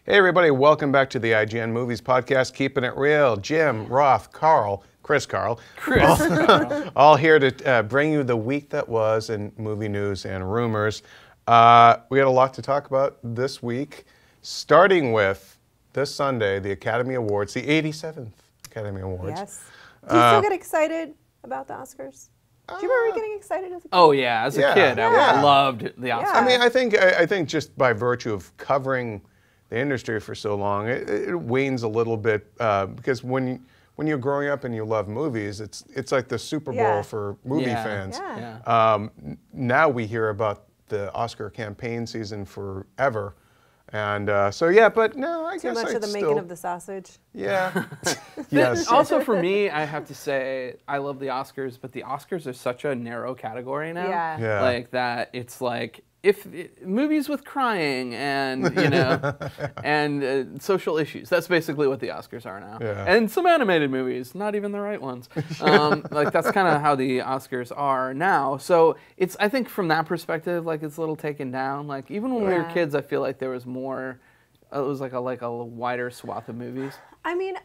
Hey everybody, welcome back to the IGN Movies Podcast, Keeping It Real. Jim, Roth, Chris Carl, all here to bring you the week that was in movie news and rumors. We had a lot to talk about this week, starting with this Sunday, the Academy Awards, the 87th Academy Awards. Yes. Do you still get excited about the Oscars? Do you remember getting excited as a kid? Oh yeah, as a kid, I loved the Oscars. I mean, I think just by virtue of covering the industry for so long, it wanes a little bit because when you're growing up and you love movies, it's like the Super Bowl for movie fans. Now we hear about the Oscar campaign season forever. And so yeah, but no, I guess too much of the making of the sausage. Yeah. Yes. Also for me, I have to say I love the Oscars, but the Oscars are such a narrow category now. Yeah. Like that, it's like movies with crying and and social issues. That's basically what the Oscars are now. Yeah. And some animated movies, not even the right ones. Like that's kind of how the Oscars are now. So I think from that perspective, like it's a little taken down. Like even when we were kids, I feel like there was more. It was like a wider swath of movies. I mean,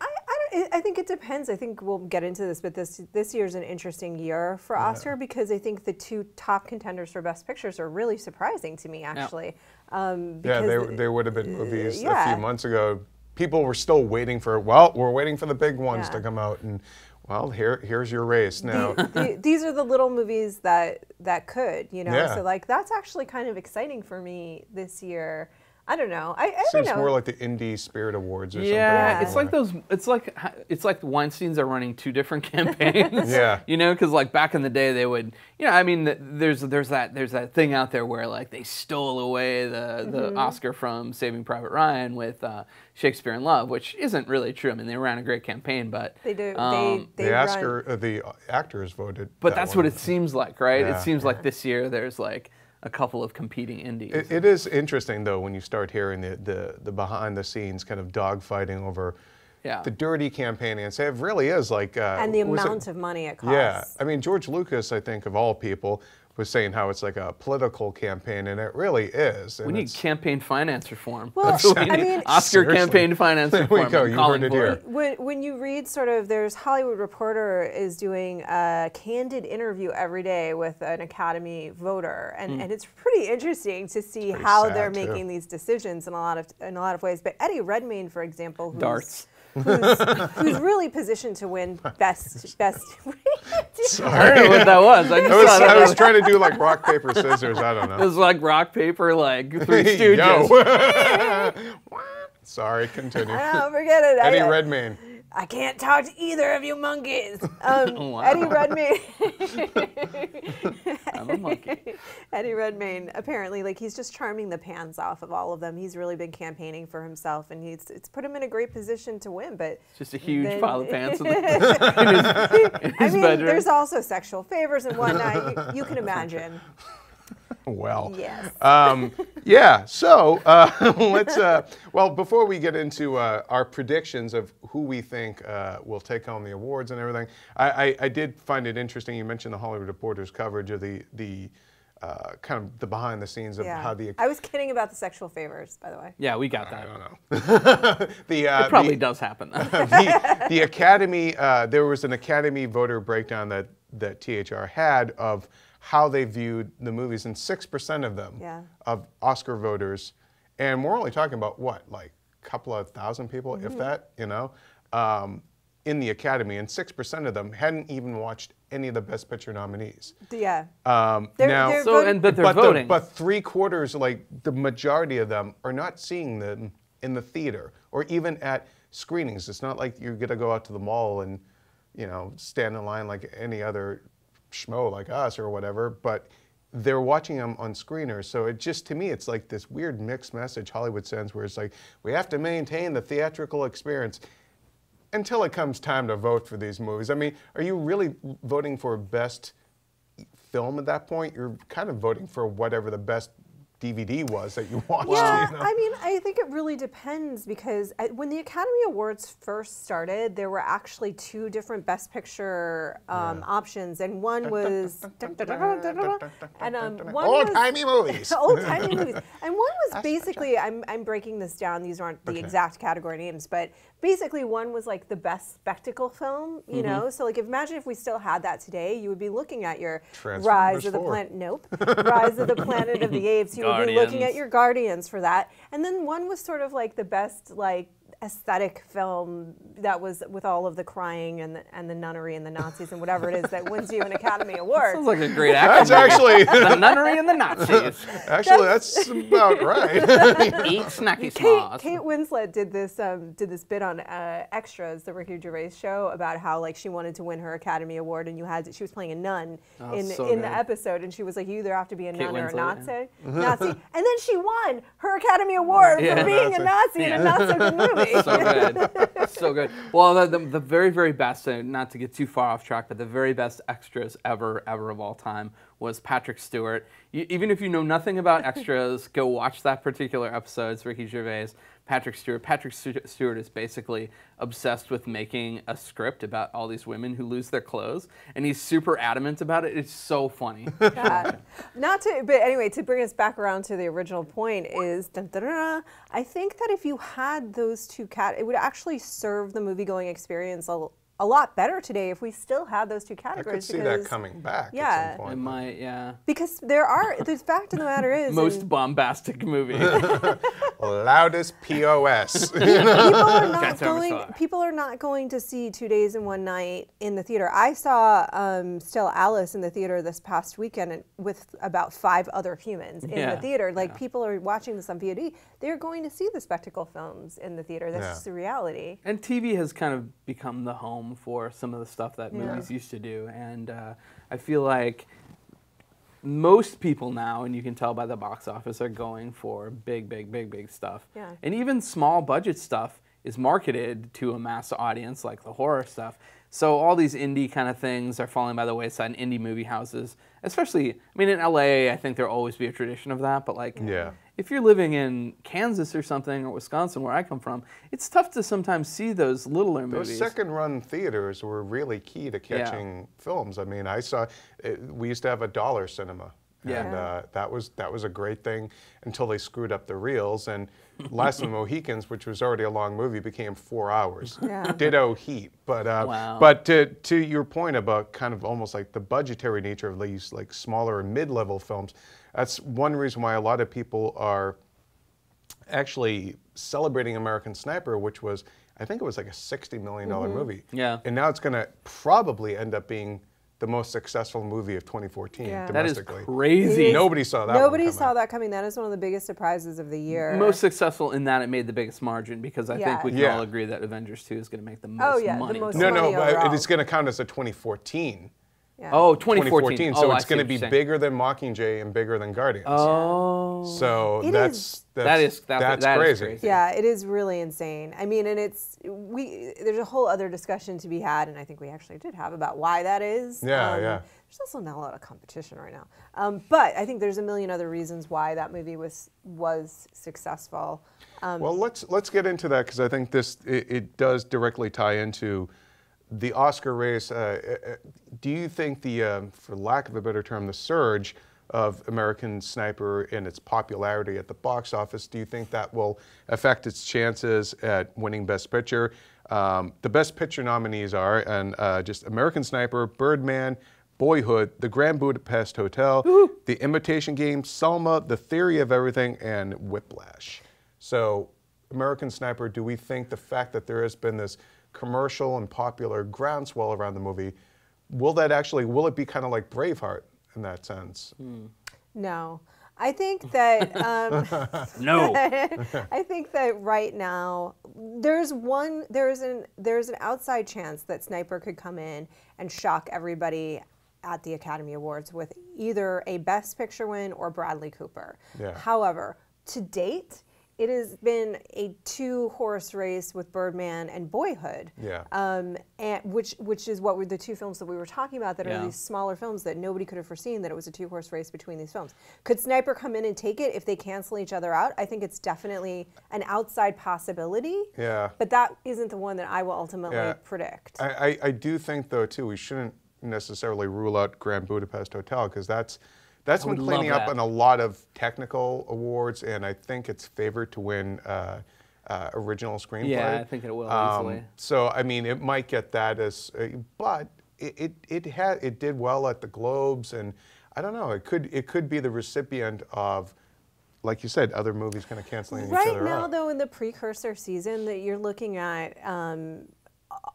I think it depends. I think we'll get into this, but this year's an interesting year for Oscar because I think the two top contenders for Best Pictures are really surprising to me, actually. There would have been movies a few months ago. People were still waiting for, we're waiting for the big ones to come out, and well, here's your race now. These are the little movies that could, So like that's actually kind of exciting for me this year. I don't know. I don't know. Seems more like the Indie Spirit Awards or something. Yeah, it's like those. It's like the Weinsteins are running two different campaigns. Because like back in the day they would. I mean, there's that thing out there where like they stole away the Oscar from Saving Private Ryan with Shakespeare in Love, which isn't really true. I mean, they ran a great campaign, but they do. The actors voted. But that's what it seems like, right? Yeah. It seems like this year there's like a couple of competing indies. It is interesting though when you start hearing the behind the scenes kind of dogfighting over the dirty campaigning and say it really is like and the amount of money it costs. Yeah, I mean George Lucas, I think of all people, was saying how it's like a political campaign, and it really is. And we need campaign finance reform. Well, that's what we need. Mean, Oscar campaign finance reform. There we go. You heard it here. When you read there's Hollywood Reporter is doing a candid interview every day with an Academy voter, and it's pretty interesting to see how they're making these decisions in a lot of ways. But Eddie Redmayne, for example, who's really positioned to win best. Sorry. I don't know what that was. I was trying to do like rock, paper, scissors. I don't know. It was like rock, paper, like Three Stooges. Sorry, continue. No, forget it. Eddie Redmayne. I can't talk to either of you monkeys. Eddie Redmayne. I'm a monkey. Eddie Redmayne, apparently, like he's just charming the pants off of all of them. He's really been campaigning for himself, and it's put him in a great position to win. But just a huge pile of pants in his bedroom. There's also sexual favors and whatnot. You can imagine. Well, yes. So let's. Well, before we get into our predictions of who we think will take home the awards and everything, I did find it interesting. You mentioned the Hollywood Reporter's coverage of the kind of the behind the scenes of how the. I was kidding about the sexual favors, by the way. Yeah, we got that. I don't know. It probably does happen. The Academy. There was an Academy voter breakdown that THR had of how they viewed the movies, and 6% of them of Oscar voters, and we're only talking about what, like a couple of thousand people, if that, in the Academy, and 6% of them hadn't even watched any of the Best Picture nominees. Yeah. But they're voting. But 3/4, like the majority of them, are not seeing them in the theater or even at screenings. It's not like you're gonna go out to the mall and, stand in line like any other schmo like us or whatever, but they're watching them on screeners. So it just, to me, it's like this weird mixed message Hollywood sends where it's like, we have to maintain the theatrical experience until it comes time to vote for these movies. I mean, are you really voting for best film at that point? You're kind of voting for whatever the best DVD was that you watched. Yeah, I mean, I think it really depends because when the Academy Awards first started, there were actually two different Best Picture options, and one was old-timey movies. Old-timey movies, and one was basically, I'm breaking this down. These aren't the exact category names, but basically one was like the best spectacle film, you know? So like imagine if we still had that today, you would be looking at your Rise of the Planet, Rise of the Planet of the Apes. You would be looking at your Guardians for that. And then one was sort of like the best like aesthetic film that was with all of the crying and the nunnery and the Nazis and whatever it is that wins you an Academy Award. Sounds like a great actor. That's actually the nunnery and the Nazis. Actually, that's about right. Eat snacky smalls. Kate Winslet did this bit on Extras, the Ricky Gervais show, about how like she wanted to win her Academy Award, and she was playing a nun in the episode, and she was like, you either have to be a nun or a Nazi, and then she won her Academy Award for being a Nazi in a not so good movie. So good. So good. Well, the very, very best, not to get too far off track, but the very best extras ever of all time was Patrick Stewart. Even if you know nothing about extras, go watch that particular episode. It's Ricky Gervais. Patrick Stewart. Patrick Stewart is basically obsessed with making a script about all these women who lose their clothes, and he's super adamant about it. It's so funny. But anyway, to bring us back around to the original point is, I think that if you had those two it would actually serve the movie-going experience a lot better today if we still had those two categories. I could see that coming back at some point. It might, Because the fact of the matter is... Most bombastic movie. Loudest POS. People are not going to see 2 Days and One Night in the theater. I saw Still Alice in the theater this past weekend with about 5 other humans in the theater. Like, people are watching this on VOD. They're going to see the spectacle films in the theater. That's just the reality. And TV has kind of become the home for some of the stuff that movies used to do, and I feel like most people now, and you can tell by the box office, are going for big stuff. Yeah. And even small budget stuff is marketed to a mass audience, like the horror stuff. So all these indie kind of things are falling by the wayside. Indie movie houses, especially, I mean, in LA, I think there'll always be a tradition of that, but like, if you're living in Kansas or something, or Wisconsin, where I come from, it's tough to sometimes see those littler movies. Those second-run theaters were really key to catching films. I mean, we used to have a dollar cinema. And that was a great thing until they screwed up the reels. And Last of the Mohicans, which was already a long movie, became 4 hours. Ditto Heat. But to your point about kind of almost like the budgetary nature of these like smaller and mid-level films, that's one reason why a lot of people are actually celebrating American Sniper, which was, I think it was like a $60 million movie. Yeah. And now it's going to probably end up being the most successful movie of 2014 domestically. That is crazy. Nobody saw that Nobody saw that coming. That is one of the biggest surprises of the year. Most successful in that it made the biggest margin, because I think we can all agree that Avengers 2 is going to make the most money. But it's going to count as a 2014. Yeah. Oh, 2014. So it's going to be bigger than Mockingjay and bigger than Guardians. Oh. So that's crazy. Yeah, it is really insane. I mean, and there's a whole other discussion to be had, and I think we actually did have, about why that is. There's also not a lot of competition right now. But I think there's a million other reasons why that movie was successful. Well, let's get into that, because I think it does directly tie into the Oscar race. Do you think for lack of a better term, the surge of American Sniper and its popularity at the box office, do you think that will affect its chances at winning Best Picture? The Best Picture nominees are just American Sniper, Birdman, Boyhood, The Grand Budapest Hotel, The Imitation Game, Selma, The Theory of Everything, and Whiplash. So, American Sniper, do we think the fact that there has been this commercial and popular groundswell around the movie, will it be kind of like Braveheart in that sense? No. I think that no. I think that right now there's an outside chance that Sniper could come in and shock everybody at the Academy Awards with either a Best Picture win or Bradley Cooper. However, to date, it has been a 2-horse race with Birdman and Boyhood, and which is what were the 2 films that we were talking about that are these smaller films that nobody could have foreseen that it was a 2-horse race between these films. Could Sniper come in and take it if they cancel each other out? I think it's definitely an outside possibility. But that isn't the one that I will ultimately predict. I do think, though, too, we shouldn't necessarily rule out Grand Budapest Hotel, because that's That's been cleaning up on a lot of technical awards, and I think it's favored to win original screenplay. Yeah, I think it will easily. So I mean, it might get that as, but it did well at the Globes, and I don't know. It could be the recipient of, like you said, other movies kind of canceling each other out. Right now, though, in the precursor season, that you're looking at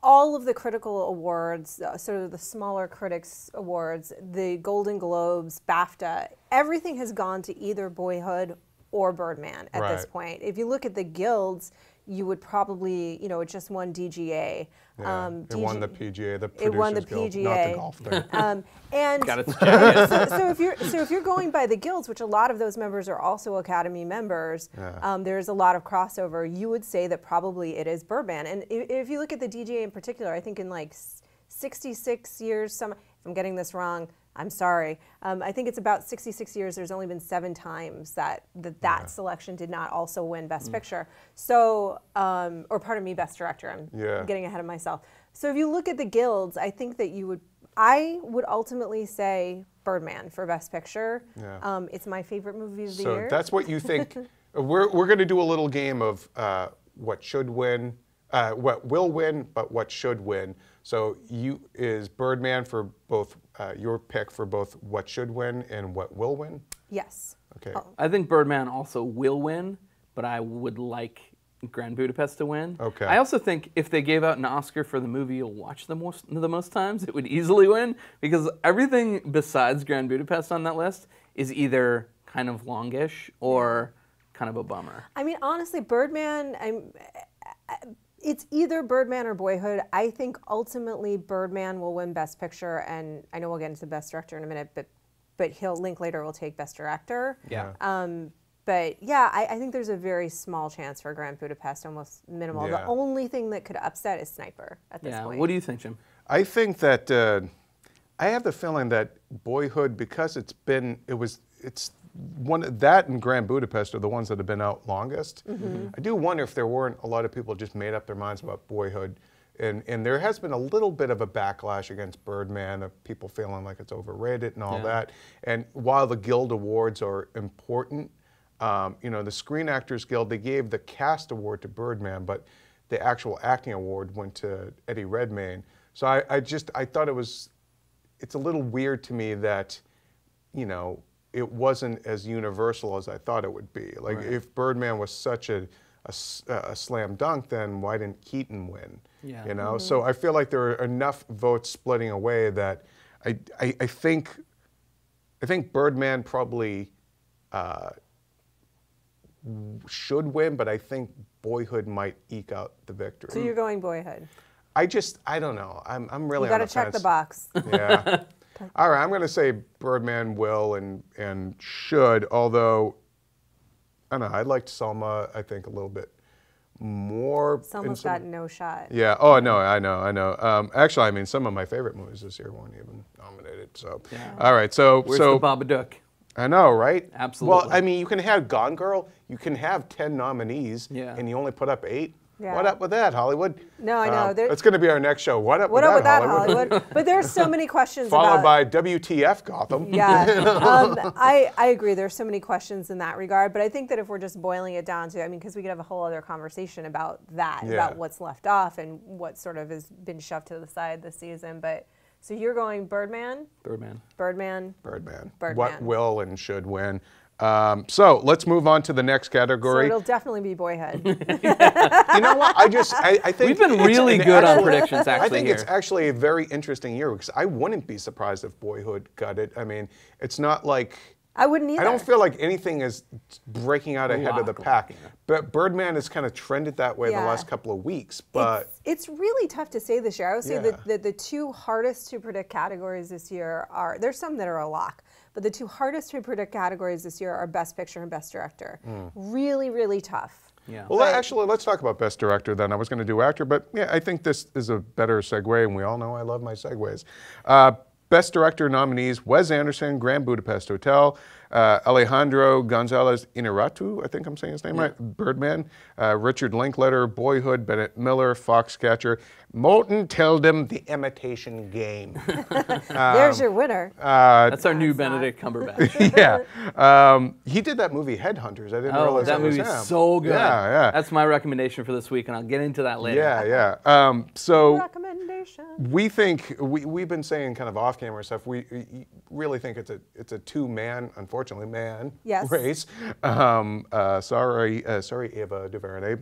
all of the critical awards, sort of the smaller critics awards, the Golden Globes, BAFTA, everything has gone to either Boyhood or Birdman at this point. If you look at the guilds, you would probably, it just won DGA. Yeah, it won the PGA, the Producers it won the Guild, PGA. not the golf thing. And got its jacket. so if you're going by the guilds, which a lot of those members are also Academy members, there's a lot of crossover. You would say that probably it is Birdman. And if you look at the DGA in particular, I think in like 66 years, if I'm getting this wrong, I'm sorry. I think it's about 66 years. There's only been 7 times that selection did not also win Best Picture. So, or pardon me, Best Director. I'm getting ahead of myself. So if you look at the guilds, I think that I would ultimately say Birdman for Best Picture. Yeah. It's my favorite movie of the So year. that's what you think. We're going to do a little game of what should win, what will win, but what should win. So is Birdman for both your pick for both what should win and what will win? Yes. Okay. Oh. I think Birdman also will win, but I would like Grand Budapest to win. Okay. I also think if they gave out an Oscar for the movie you'll watch the most times, it would easily win, because everything besides Grand Budapest on that list is either kind of longish or kind of a bummer. I mean, honestly, Birdman, it's either Birdman or Boyhood. I think ultimately Birdman will win Best Picture, and I know we'll get into Best Director in a minute, but Linklater will take Best Director. Yeah. But yeah, I think there's a very small chance for Grand Budapest, almost minimal. Yeah. The only thing that could upset is Sniper at this point. What do you think, Jim? I think that I have the feeling that Boyhood, because it's one that and Grand Budapest are the ones that have been out longest. I do wonder if there weren't a lot of people just made up their minds about Boyhood, and there has been a little bit of a backlash against Birdman, of people feeling like it's overrated and all that. And while the Guild Awards are important, the Screen Actors Guild, they gave the cast award to Birdman, but the actual acting award went to Eddie Redmayne. So I thought it's a little weird to me that, it wasn't as universal as I thought it would be. Like, if Birdman was such a slam dunk, then why didn't Keaton win? Yeah. So I feel like there are enough votes splitting away that I think Birdman probably should win, but I think Boyhood might eke out the victory. So you're going Boyhood? I don't know. I'm really you got to check the box. Yeah. All right, I'm going to say Birdman will and should, although, I don't know, I liked Selma, I think, a little bit more. Selma's got no shot. Yeah, oh, no, I know. Actually, I mean, some of my favorite movies this year weren't even nominated, so. Yeah. All right, so. Where's the Babadook? I know, right? Absolutely. Well, I mean, you can have Gone Girl, you can have 10 nominees, and you only put up 8. Yeah. What up with that, Hollywood? No, I know. That's going to be our next show. What up with that, Hollywood? But there's so many questions Followed by WTF, Gotham. Yeah, I agree. There's so many questions in that regard. But I think that if we're just boiling it down to, because we could have a whole other conversation about that, about what's left off and what sort of has been shoved to the side this season. But so you're going Birdman? Birdman. What will and should win. So let's move on to the next category. So it'll definitely be Boyhood. You know what? I think we've been really good on predictions. Actually, I think it's actually a very interesting year, because I wouldn't be surprised if Boyhood got it. I mean, it's not like I wouldn't either. I don't feel like anything is breaking out ahead of the pack. But Birdman has kind of trended that way the last couple of weeks. But it's really tough to say this year. I would say that the 2 hardest to predict categories this year there's some that are a lock. But the 2 hardest to predict categories this year are Best Picture and Best Director. Really, really tough. Yeah. Well, actually, let's talk about Best Director then. I was going to do Actor, but yeah, I think this is a better segue, and we all know I love my segues. Best Director nominees: Wes Anderson, Grand Budapest Hotel; Alejandro González Iñárritu, I think I'm saying his name right, Birdman; Richard Linklater, Boyhood; Bennett Miller, Foxcatcher; Moulton Tildum, The Imitation Game. There's your winner. That's our new Benedict Cumberbatch. Yeah. He did that movie Headhunters. I didn't realize that movie's so good. Yeah. That's my recommendation for this week, and I'll get into that later. Yeah. So Recommendation. we think we've been saying kind of off-camera stuff. We really think it's a two-man, unfortunately, race. Sorry, Ava DuVernay.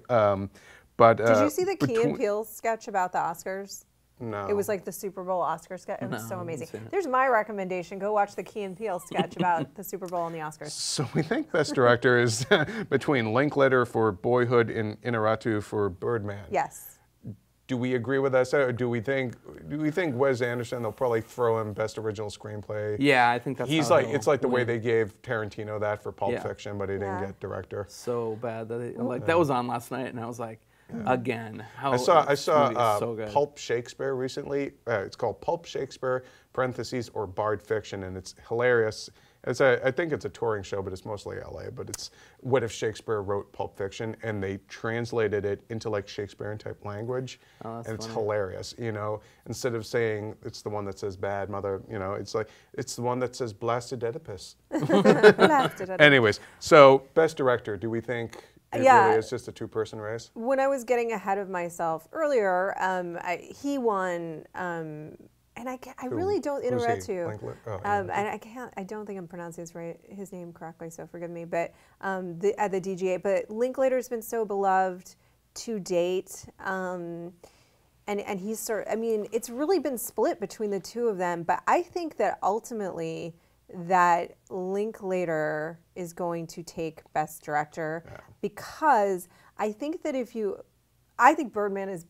But did you see the Key and Peele sketch about the Oscars? No. It was like the Super Bowl Oscar sketch. It was so amazing. I haven't seen it. There's my recommendation. Go watch the Key and Peele sketch about the Super Bowl and the Oscars. So we think Best Director is between Linklater for Boyhood and Iñárritu for Birdman. Yes. Do we agree with that? Or do we think Wes Anderson, they'll probably throw him Best Original Screenplay? Yeah, I think that's it's like the way they gave Tarantino that for Pulp Fiction, but he didn't get director. So bad that that was on last night, and I was like, again, how I saw so good. Pulp Shakespeare recently. It's called Pulp Shakespeare (parentheses) or Bard Fiction, and it's hilarious. I think it's a touring show, but it's mostly LA. But it's what if Shakespeare wrote Pulp Fiction and they translated it into like Shakespearean type language, and it's hilarious. You know, instead of saying it's the one that says bad mother, you know, it's like it's the one that says blasted Oedipus. Anyways, so Best Director, do we think it really is just a two-person race? When I was getting ahead of myself earlier, he won. And I really don't Iñárritu. And I don't think I'm pronouncing his name correctly, so forgive me. But at the DGA, but Linklater's been so beloved to date, and he's it's really been split between the two of them. But I think that ultimately that Linklater is going to take Best Director because I think that I think Birdman is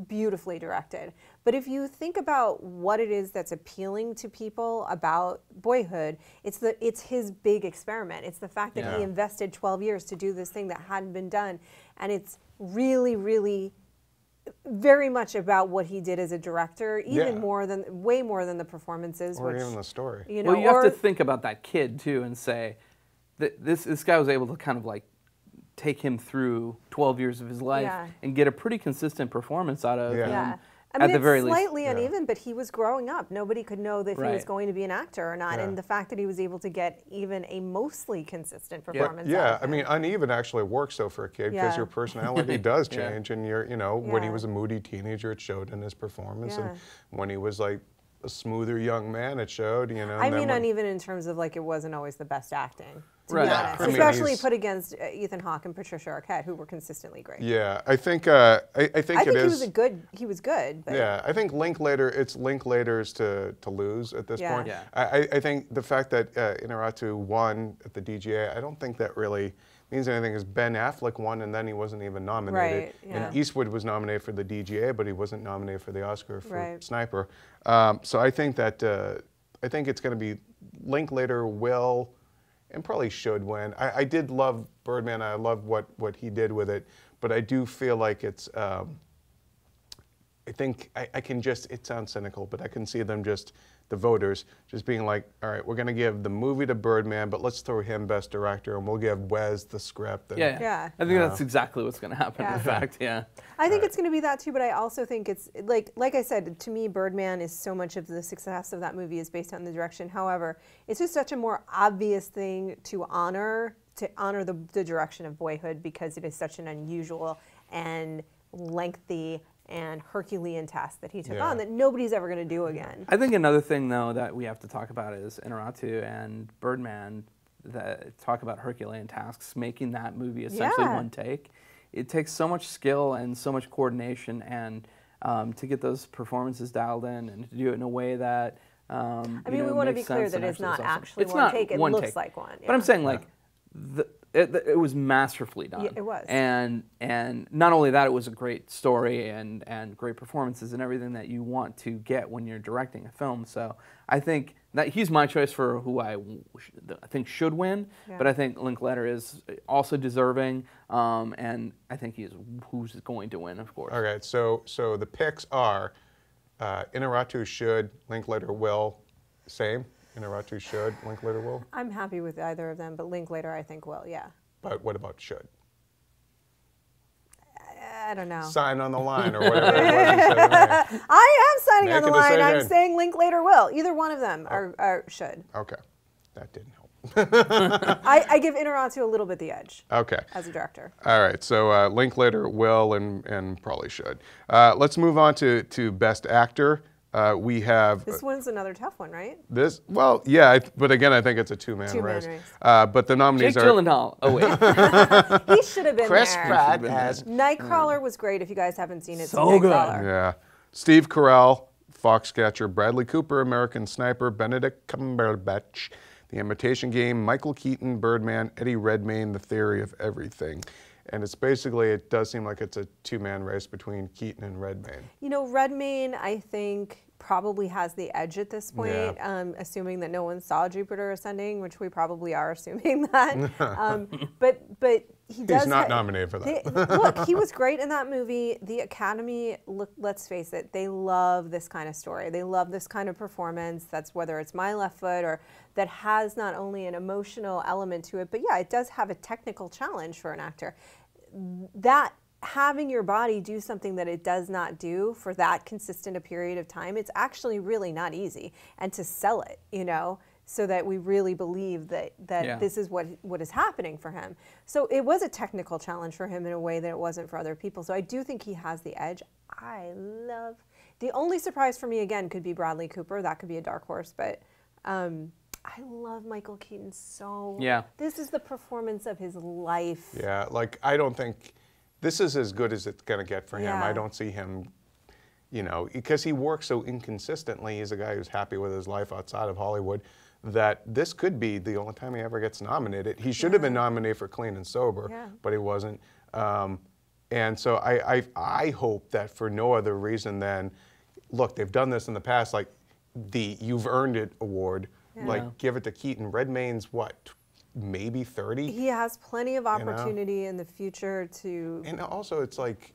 beautifully directed. But if you think about what it is that's appealing to people about Boyhood, it's his big experiment. It's the fact that he invested 12 years to do this thing that hadn't been done. And it's really, really very much about what he did as a director, way more than the performances. Or even the story. You know, well, you have to think about that kid too and say that this guy was able to kind of like take him through 12 years of his life and get a pretty consistent performance out of him. I mean, it's slightly uneven, but he was growing up. Nobody could know if he was going to be an actor or not. And the fact that he was able to get even a mostly consistent performance. I mean, uneven actually works though for a kid because your personality does change, and when he was a moody teenager, it showed in his performance, and when he was like a smoother young man, it showed. You know. I mean, uneven in terms of like it wasn't always the best acting. To be honest. I mean, especially put against Ethan Hawke and Patricia Arquette, who were consistently great. Yeah, I think he was good. But I think it's Linklater's to lose at this point. Yeah. I think the fact that Iñárritu won at the DGA, I don't think that really means anything, because Ben Affleck won and then he wasn't even nominated. Right, yeah. And Eastwood was nominated for the DGA, but he wasn't nominated for the Oscar for Sniper. So I think that it's going to be Linklater will and probably should win. I did love Birdman. I love what he did with it, but I do feel like it's. I think I can just. It sounds cynical, but I can see them the voters just being like, all right, we're going to give the movie to Birdman, but let's throw him Best Director, and we'll give Wes the script. And, I think that's exactly what's going to happen. In fact, I think it's going to be that too, but I also think it's like I said, to me, Birdman is so much of the success of that movie is based on the direction. However, it's just such a more obvious thing to honor the direction of Boyhood because it is such an unusual and lengthy and Herculean task that he took on that nobody's ever going to do again. I think another thing, though, that we have to talk about is Iñárritu and Birdman that talk about Herculean tasks, making that movie essentially one take. It takes so much skill and so much coordination and to get those performances dialed in and to do it in a way that I mean, we want to be clear that it's not actually it's one not take. It one looks take. like one. But I'm saying, like, it was masterfully done. Yeah, it was. And not only that, it was a great story and great performances and everything that you want to get when you're directing a film. So I think that he's my choice for who I think should win. Yeah. But I think Linklater is also deserving, and I think he's who's going to win, of course. Okay, so the picks are Iñárritu should, Linklater will, Same. Inarritu should. Linklater will. I'm happy with either of them, but Linklater I think will. Yeah. But what about should? I don't know. Sign on the line or whatever it was you said. I am signing on the line. decision. I'm saying Linklater will. Either one of them are should. Okay, that didn't help. I give Inarritu a little bit the edge. Okay. As a director. All right, so Linklater will and probably should. Let's move on to Best Actor. We have This one's another tough one, right? this. Well, yeah, but again, I think it's a two-man race. But the nominees Jake are Gyllenhaal. Oh wait. He should have been Chris there. Pratt as Nightcrawler was great. If you guys haven't seen it, So see good. Nightcrawler. yeah, Steve Carell, Foxcatcher, Bradley Cooper, American Sniper, Benedict Cumberbatch, The Imitation Game, Michael Keaton, Birdman, Eddie Redmayne, The Theory of Everything. And it's basically, it does seem like it's a two-man race between Keaton and Redmayne. You know, Redmayne, I think, probably has the edge at this point, Yeah. assuming that no one saw Jupiter Ascending, which we probably are assuming that. But he does. He's not nominated for that. Look, he was great in that movie. The Academy, look, let's face it, they love this kind of story. They love this kind of performance. That's whether it's My Left Foot or that has not only an emotional element to it, but yeah, it does have a technical challenge for an actor. That having your body do something that it does not do for that consistent a period of time, it's actually really not easy. And to sell it, you know, so that we really believe that this is what is happening for him. So it was a technical challenge for him in a way that it wasn't for other people. So I do think he has the edge. The only surprise for me, again, could be Bradley Cooper. That could be a dark horse, but I love Michael Keaton so. Yeah. This is the performance of his life. Yeah, like I don't think this is as good as it's going to get for him. Yeah. I don't see him, you know, because he works so inconsistently. He's a guy who's happy with his life outside of Hollywood, that this could be the only time he ever gets nominated. He should have been nominated for Clean and Sober, but he wasn't. And so I hope that for no other reason than, look, they've done this in the past, like the You've Earned It award, like give it to Keaton. Redmayne's what? Maybe 30. He has plenty of opportunity in the future to. And also, it's like,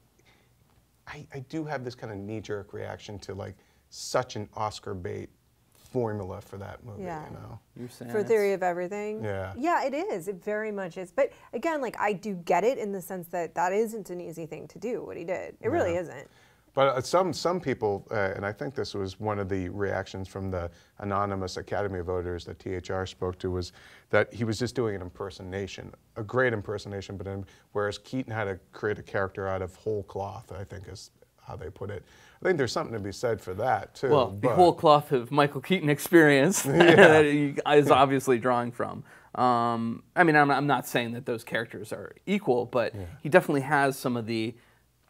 I do have this kind of knee-jerk reaction to like such an Oscar bait formula for that movie. Yeah. You know. You're saying For Theory of Everything. Yeah. Yeah, it is. It very much is. But again, like I do get it in the sense that that isn't an easy thing to do. What he did, it really isn't. But some people, and I think this was one of the reactions from the anonymous Academy voters that THR spoke to, was that he was just doing an impersonation, a great impersonation, but whereas Keaton had to create a character out of whole cloth, I think is how they put it. I think there's something to be said for that too. Well, the whole cloth of Michael Keaton experience that he is obviously drawing from. I mean, I'm not saying that those characters are equal, but he definitely has some of the,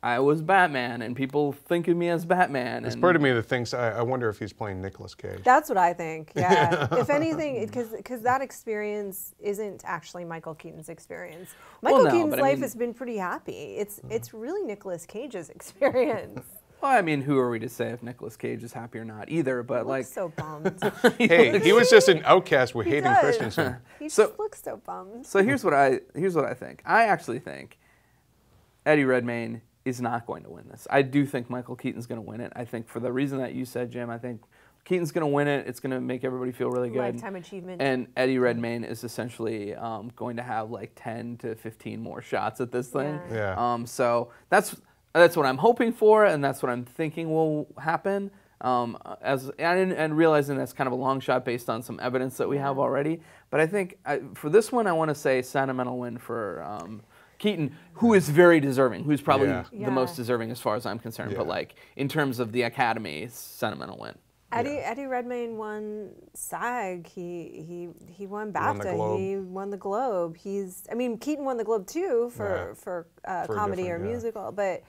I was Batman, and people think of me as Batman. There's part of me that thinks, I wonder if he's playing Nicolas Cage. That's what I think. Yeah. If anything, because that experience isn't actually Michael Keaton's experience. Michael Keaton's life has been pretty happy. It's really Nicolas Cage's experience. Well, I mean, who are we to say if Nicolas Cage is happy or not either? But He looks so bummed. Hey, he was just an outcast with Hayden Christensen. He just looks so bummed. So here's what I think. I actually think Eddie Redmayne is not going to win this. I do think Michael Keaton's going to win it. I think for the reason that you said, Jim, I think Keaton's going to win it. It's going to make everybody feel really good. Lifetime achievement. And Eddie Redmayne is essentially going to have like 10 to 15 more shots at this thing. Yeah. So that's what I'm hoping for, and that's what I'm thinking will happen. And realizing that's kind of a long shot based on some evidence that we have already. But I think for this one, I want to say sentimental win for Keaton, who is very deserving, who's probably the most deserving as far as I'm concerned. But like in terms of the Academy, sentimental win. Eddie Redmayne won SAG. He won BAFTA. He won the Globe. Keaton won the Globe too for comedy or musical. But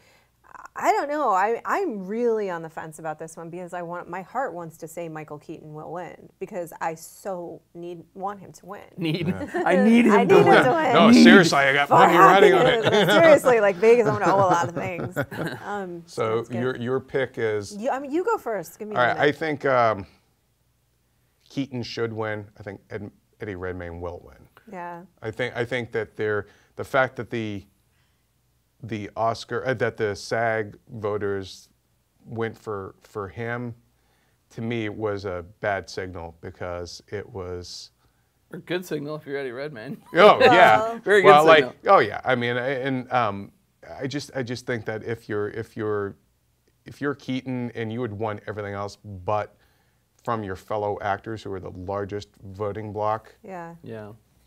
I don't know. I'm really on the fence about this one because my heart wants to say Michael Keaton will win because I so want him to win. I need him to win. No, seriously, I got money riding on it. Seriously, like Vegas, I'm gonna owe a lot of things. So your pick is. You go first. Give me. All right, I think Keaton should win. I think Eddie Redmayne will win. Yeah. I think that the fact that the Oscar that the SAG voters went for him to me, was a bad signal because it was. Or good signal if you're Eddie Redmayne. Oh yeah, very good signal. Oh yeah. I mean, I just think that if you're Keaton and you had won everything else, but from your fellow actors who are the largest voting bloc, yeah,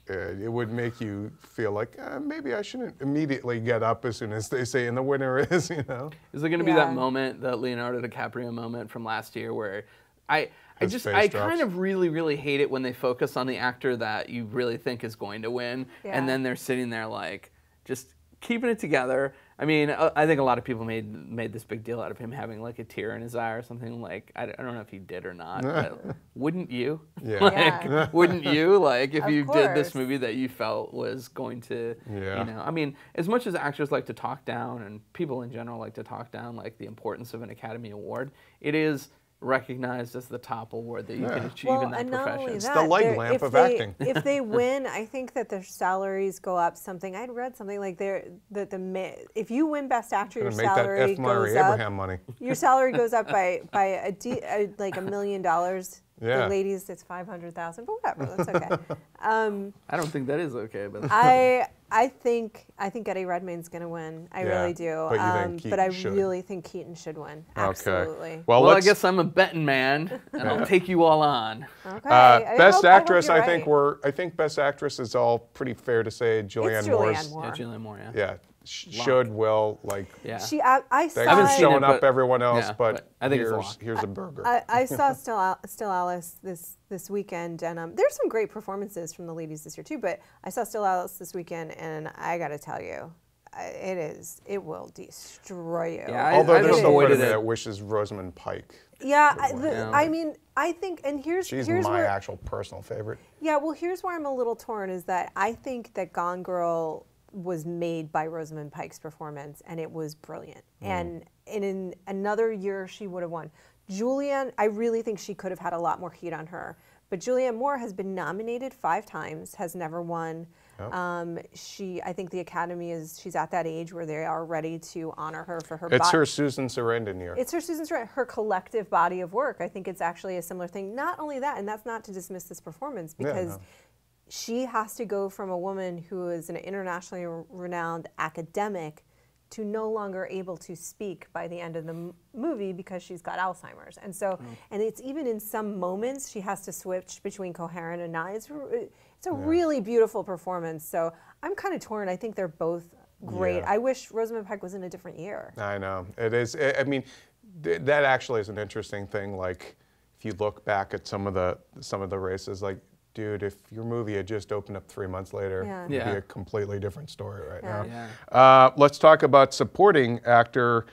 it would make you feel like maybe I shouldn't immediately get up as soon as they say, and the winner is, Is there going to be that moment, that Leonardo DiCaprio moment from last year where I kind of really hate it when they focus on the actor that you really think is going to win, and then they're sitting there like just keeping it together. I mean, I think a lot of people made this big deal out of him having like a tear in his eye or something. Like I don't know if he did or not. But wouldn't you? Yeah. Wouldn't you? Like if you did this course. movie that you felt was going to, I mean, as much as actors like to talk down and people in general like to talk down like the importance of an Academy Award, it is recognized as the top award that you can achieve in that profession. It's the light lamp of acting. If they win, I think that their salaries go up something. I'd read something like if you win Best Actor, your salary make that F. Murray goes up. Abraham money. Your salary goes up by like $1 million. Yeah. The ladies, it's 500,000, but whatever, that's okay. I don't think that is okay, but I think Eddie Redmayne's going to win. I really do. But you think Keaton but I should. really think Keaton should win. Absolutely. Okay. Well, I guess I'm a betting man, and I'll take you all on. Okay. Best Actress, I I think Best Actress is all pretty fair to say. Julianne Moore. Yeah, Julianne Moore. Yeah. Should, will, like. Yeah. I saw. I haven't seen showing it, up but- everyone else, yeah, but I think here's a burger. I saw Still Alice this weekend, and there's some great performances from the ladies this year too. But I saw Still Alice this weekend, and I got to tell you, it will destroy you. Yeah, Although there's no part of me it. that wishes Rosamund Pike. Yeah, I mean, I think, and here's my where, actual personal favorite. Yeah, well, here's where I'm a little torn is that I think that Gone Girl was made by Rosamund Pike's performance, and it was brilliant. And in another year, she would have won. Julianne, I really think she could have had a lot more heat on her. But Julianne Moore has been nominated 5 times, has never won. Oh. I think the Academy she's at that age where they are ready to honor her for her. It's her Susan Sarandon year. It's her Susan Sarandon, her collective body of work. I think it's actually a similar thing. Not only that, and that's not to dismiss this performance, because she has to go from a woman who is an internationally renowned academic to no longer able to speak by the end of the movie because she's got Alzheimer's. And so, and it's even in some moments she has to switch between coherent and not. It's a really beautiful performance. So I'm kind of torn. I think they're both great. Yeah. I wish Rosamund Pike was in a different year. I know. It is. I mean, that actually is an interesting thing. Like, if you look back at some of the races, like, dude, if your movie had just opened up 3 months later, it'd be a completely different story right now. Yeah. Let's talk about supporting actor.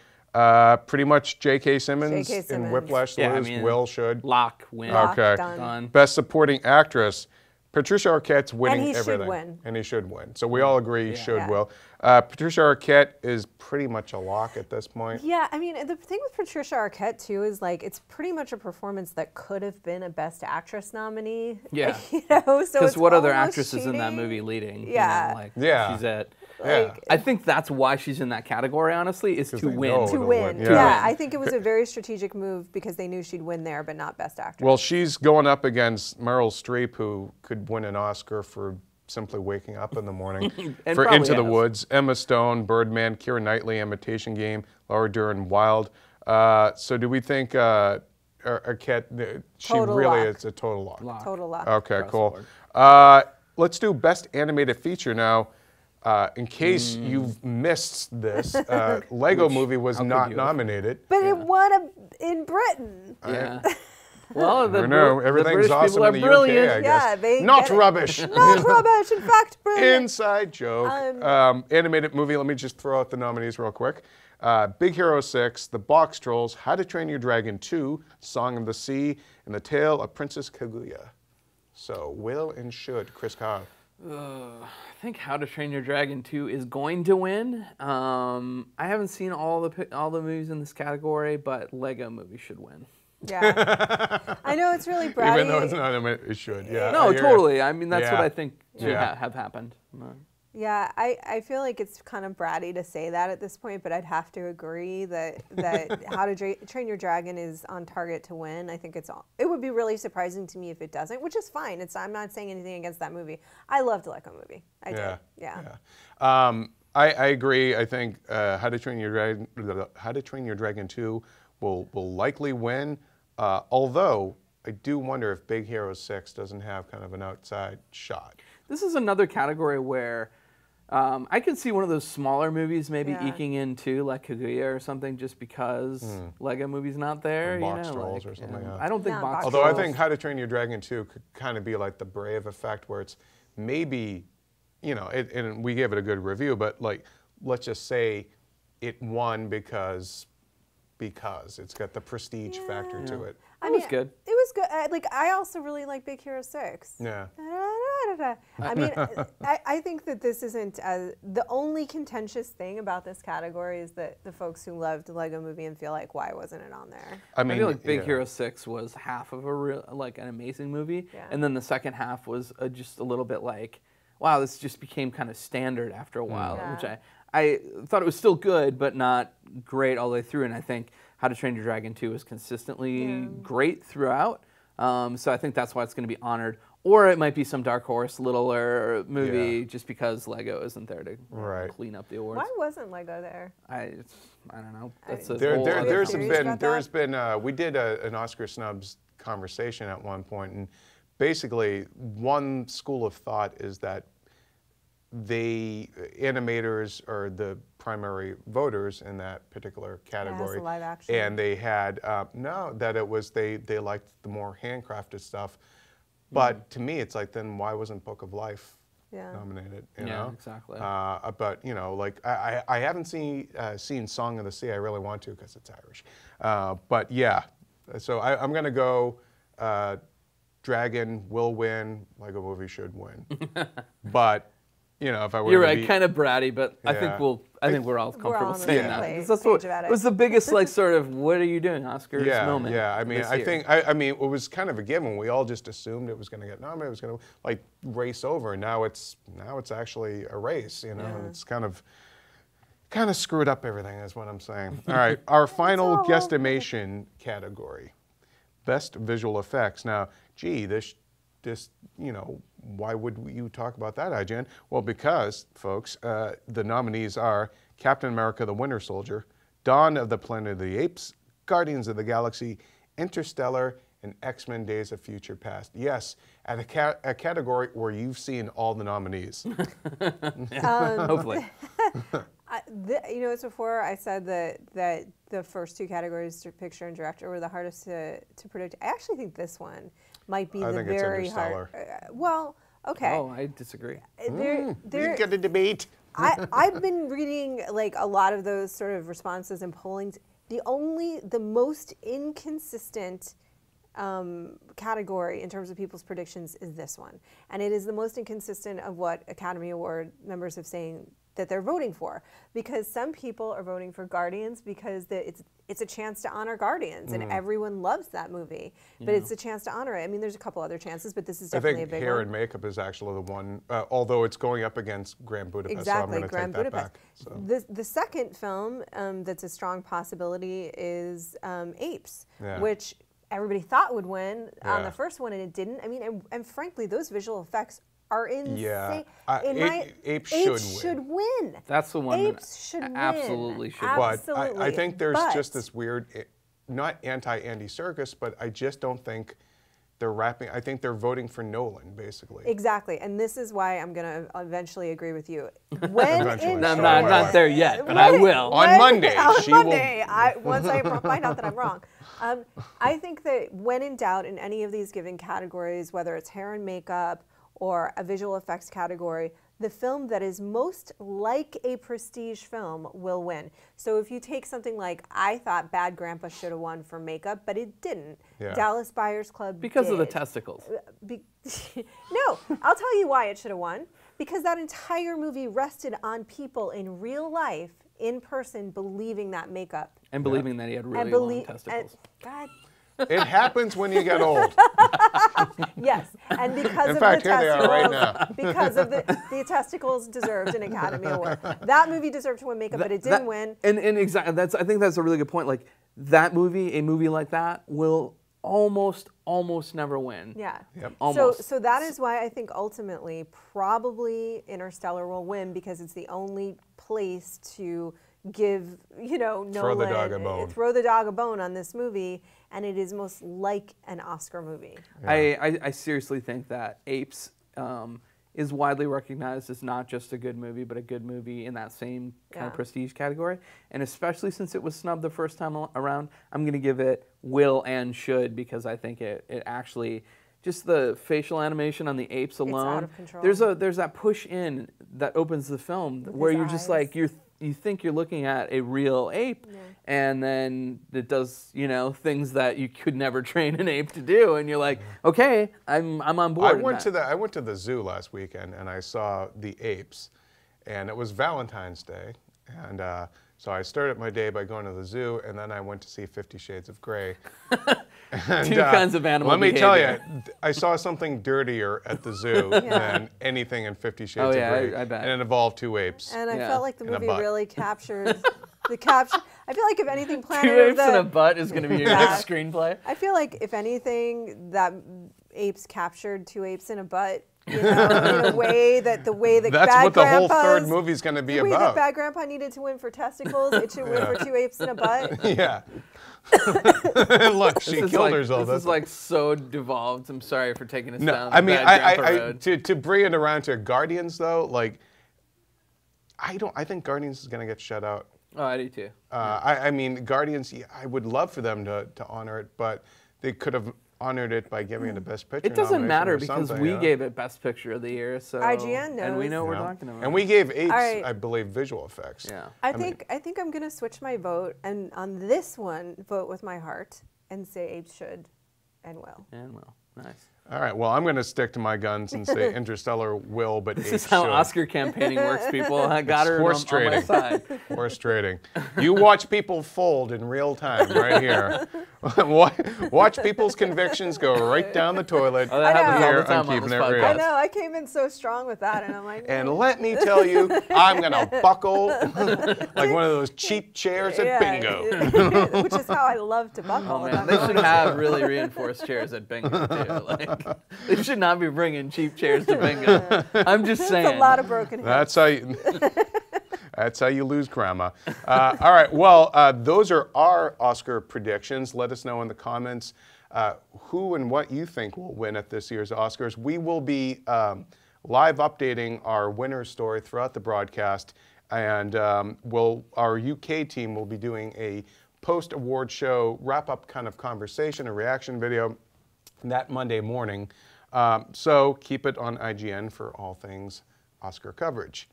Pretty much J.K. Simmons in Whiplash. Will should. Lock, win. Okay. Done. Best supporting actress. Patricia Arquette's winning and he everything. Should win. And he should win. So we all agree he should will. Patricia Arquette is pretty much a lock at this point. Yeah, I mean, the thing with Patricia Arquette, too, is like it's pretty much a performance that could have been a Best Actress nominee. Yeah. So because what other actress cheating. is in that movie leading? Yeah. She's it. I think that's why she's in that category, honestly, is to win. To win. Yeah, I think it was a very strategic move because they knew she'd win there, but not Best Actress. Well, she's going up against Meryl Streep, who could win an Oscar for simply waking up in the morning, for Into the Woods, Emma Stone, Birdman, Keira Knightley, Imitation Game, Laura Dern, Wild. So do we think Arquette, she really is a total lock? Total lock. Okay, cool. Let's do Best Animated Feature now. In case you've missed this, Lego Movie was not nominated. But it won in Britain. Yeah. Well, everything's the awesome in the brilliant. UK, I guess. They not rubbish. Not rubbish. In fact, brilliant. Inside joke. Animated movie. Let me just throw out the nominees real quick. Big Hero 6, The Box Trolls, How to Train Your Dragon 2, Song of the Sea, and The Tale of Princess Kaguya. So, will and should, Chris Cobb. I think How to Train Your Dragon 2 is going to win. I haven't seen all the movies in this category, but Lego Movie should win. Yeah. I know it's really bratty. Even though it's not, it should. Yeah. No, totally. I mean, that's what I think should Yeah. have happened. Yeah, I feel like it's kind of bratty to say that at this point, but I'd have to agree that How to Train Your Dragon is on target to win. I think it would be really surprising to me if it doesn't, which is fine. I'm not saying anything against that movie. I loved the Lego Movie. I did. Yeah. I agree. I think How to Train Your Dragon 2 will likely win. Although I do wonder if Big Hero 6 doesn't have kind of an outside shot. This is another category where I could see one of those smaller movies maybe eking in too, like Kaguya or something, just because Lego Movie's not there. Or Box Trolls or something. I don't think Box Although Trolls. I think How to Train Your Dragon 2 could kind of be like the Brave effect, where it's maybe, and we gave it a good review, but like, let's just say it won because it's got the prestige factor to it. It was good. It was good. I also really like Big Hero 6. Yeah. I mean, I think that this isn't the only contentious thing about this category is that the folks who loved the Lego Movie and feel like, why wasn't it on there? I feel like Big Hero 6 was half of an amazing movie, and then the second half was just a little bit like, wow, this just became kind of standard after a while, which I thought it was still good, but not great all the way through. And I think How to Train Your Dragon 2 is consistently great throughout. So I think that's why it's going to be honored. Or it might be some dark horse, littler movie, just because Lego isn't there to clean up the awards. Why wasn't Lego there? I don't know. That's there's been we did an Oscar snubs conversation at one point, and basically one school of thought is that animators are the primary voters in that particular category, live action. And they had that it was they liked the more handcrafted stuff. But to me, it's like, then why wasn't Book of Life nominated? You know? Exactly. But like I haven't seen Song of the Sea. I really want to because it's Irish. But yeah, so I'm gonna go. Dragon will win. Lego Movie should win. But if I were, you're right, kind of bratty, but I think we're all comfortable saying that. That's what it was the biggest sort of what are you doing, Oscars moment. Yeah, I mean, I mean, it was kind of a given. We all just assumed it was going to get nominated. It was going to race over. And now it's actually a race, and it's kind of screwed up everything. Is what I'm saying. All right, our final guesstimation category, best visual effects. Now, gee, this why would you talk about that, IGN? Well, because, folks, the nominees are Captain America: The Winter Soldier, Dawn of the Planet of the Apes, Guardians of the Galaxy, Interstellar, and X-Men: Days of Future Past. Yes, at a category where you've seen all the nominees. Hopefully. It's before I said that the first two categories, picture and director, were the hardest to predict. I actually think this one might be the very hard. Well, okay. Oh, I disagree. We've got a debate. I've been reading a lot of those sort of responses and pollings. The most inconsistent category in terms of people's predictions is this one, and it is the most inconsistent of what Academy Award members have saying that they're voting for, because some people are voting for Guardians because it's a chance to honor Guardians, and everyone loves that movie, but it's a chance to honor it. I mean, there's a couple other chances, but this is definitely a big one. I think hair and makeup is actually the one, although it's going up against Grand Budapest, exactly, so I'm going to take that back. So. The second film that's a strong possibility is Apes, which everybody thought would win on the first one, and it didn't. I mean, and frankly, those visual effects are insane. Yeah, Apes should win. That's the one. Apes should win. Absolutely should win. But I think there's just this weird, not anti-Andy Serkis, but I just don't think they're wrapping. I think they're voting for Nolan, basically. Exactly, and this is why I'm going to eventually agree with you. When I'm not there yet, but I will. On Monday. Once I find out that I'm wrong. I think that when in doubt in any of these given categories, whether it's hair and makeup or a visual effects category, the film that is most like a prestige film will win. So if you take something like, I thought Bad Grandpa should have won for makeup, but it didn't. Dallas Buyers Club because did. of the testicles. No, I'll tell you why it should have won. Because that entire movie rested on people in real life, in person, believing that makeup. And believing that he had really long testicles. God. It happens when you get old. Yes, and because In of fact, the here they are right testicles, now. because of the testicles deserved an Academy Award. That movie deserved to win makeup, but it didn't win. And exactly, I think that's a really good point. Like that movie, a movie like that will almost never win. Yeah. Yep. Almost. So that is why I think ultimately probably Interstellar will win, because it's the only place to give, Nolan, Throw the dog a bone. throw the dog a bone on this movie, and it is most like an Oscar movie. Yeah. I seriously think that Apes is widely recognized as not just a good movie, but a good movie in that same kind of prestige category. And especially since it was snubbed the first time around, I'm going to give it will and should, because I think it actually, just the facial animation on the apes alone, It's out of control. there's that push in that opens the film where you're just like, you think you're looking at a real ape, and then it does, things that you could never train an ape to do, and you're like, okay, I'm on board. I went to the zoo last weekend and I saw the apes, and it was Valentine's Day, and so I started my day by going to the zoo, and then I went to see 50 Shades of Grey. And, Two kinds of animal Let me behavior. tell you, I saw something dirtier at the zoo than anything in 50 Shades of Grey. I bet. And it involved two apes. And I felt like the And a movie butt. really captured I feel like if anything, Planet Two of apes and a butt is going to be your next screenplay. I feel like if anything, that apes captured two apes in a butt. In a way that That's Bad what the whole Grandpa's, third movie's going to be the way that about. Bad Grandpa needed to win for testicles, it should win for two apes in a butt. Yeah. Look, she killed herself. This is like so devolved. I'm sorry for taking us down. I mean, Bad Grandpa road. to bring it around to Guardians though, like, I think Guardians is going to get shut out. Oh, I do too. I mean, Guardians, I would love for them to honor it, but they could have honored it by giving it a Best Picture It doesn't nomination matter or because something, we yeah. gave it Best Picture of the Year, so IGN and we knows. know what we're Yeah. talking about. And we gave apes, right. I believe, visual effects. Yeah. I think I'm going to switch my vote, and on this one, vote with my heart and say apes should and will. And well, nice. All right, well, I'm going to stick to my guns and say Interstellar will, but This apes is how should. Oscar campaigning works, people. I got her horse on my trading. side. Horse trading. You watch people fold in real time right here. Watch people's convictions go right down the toilet Oh, that happens all here the time on on Keeping this It podcast. Real. I know, I came in so strong with that, and I'm like, And let me tell you, I'm going to buckle like one of those cheap chairs at bingo. which is how I love to buckle. Oh if man, I'm they going should to. have really reinforced chairs at bingo too. Like, they should not be bringing cheap chairs to bingo. I'm just saying. It's a lot of broken hips. That's how you... That's how you lose grandma. All right, well, those are our Oscar predictions. Let us know in the comments who and what you think will win at this year's Oscars. We will be live updating our winner's story throughout the broadcast, and our UK team will be doing a post-award show wrap-up kind of conversation, a reaction video that Monday morning. So keep it on IGN for all things Oscar coverage.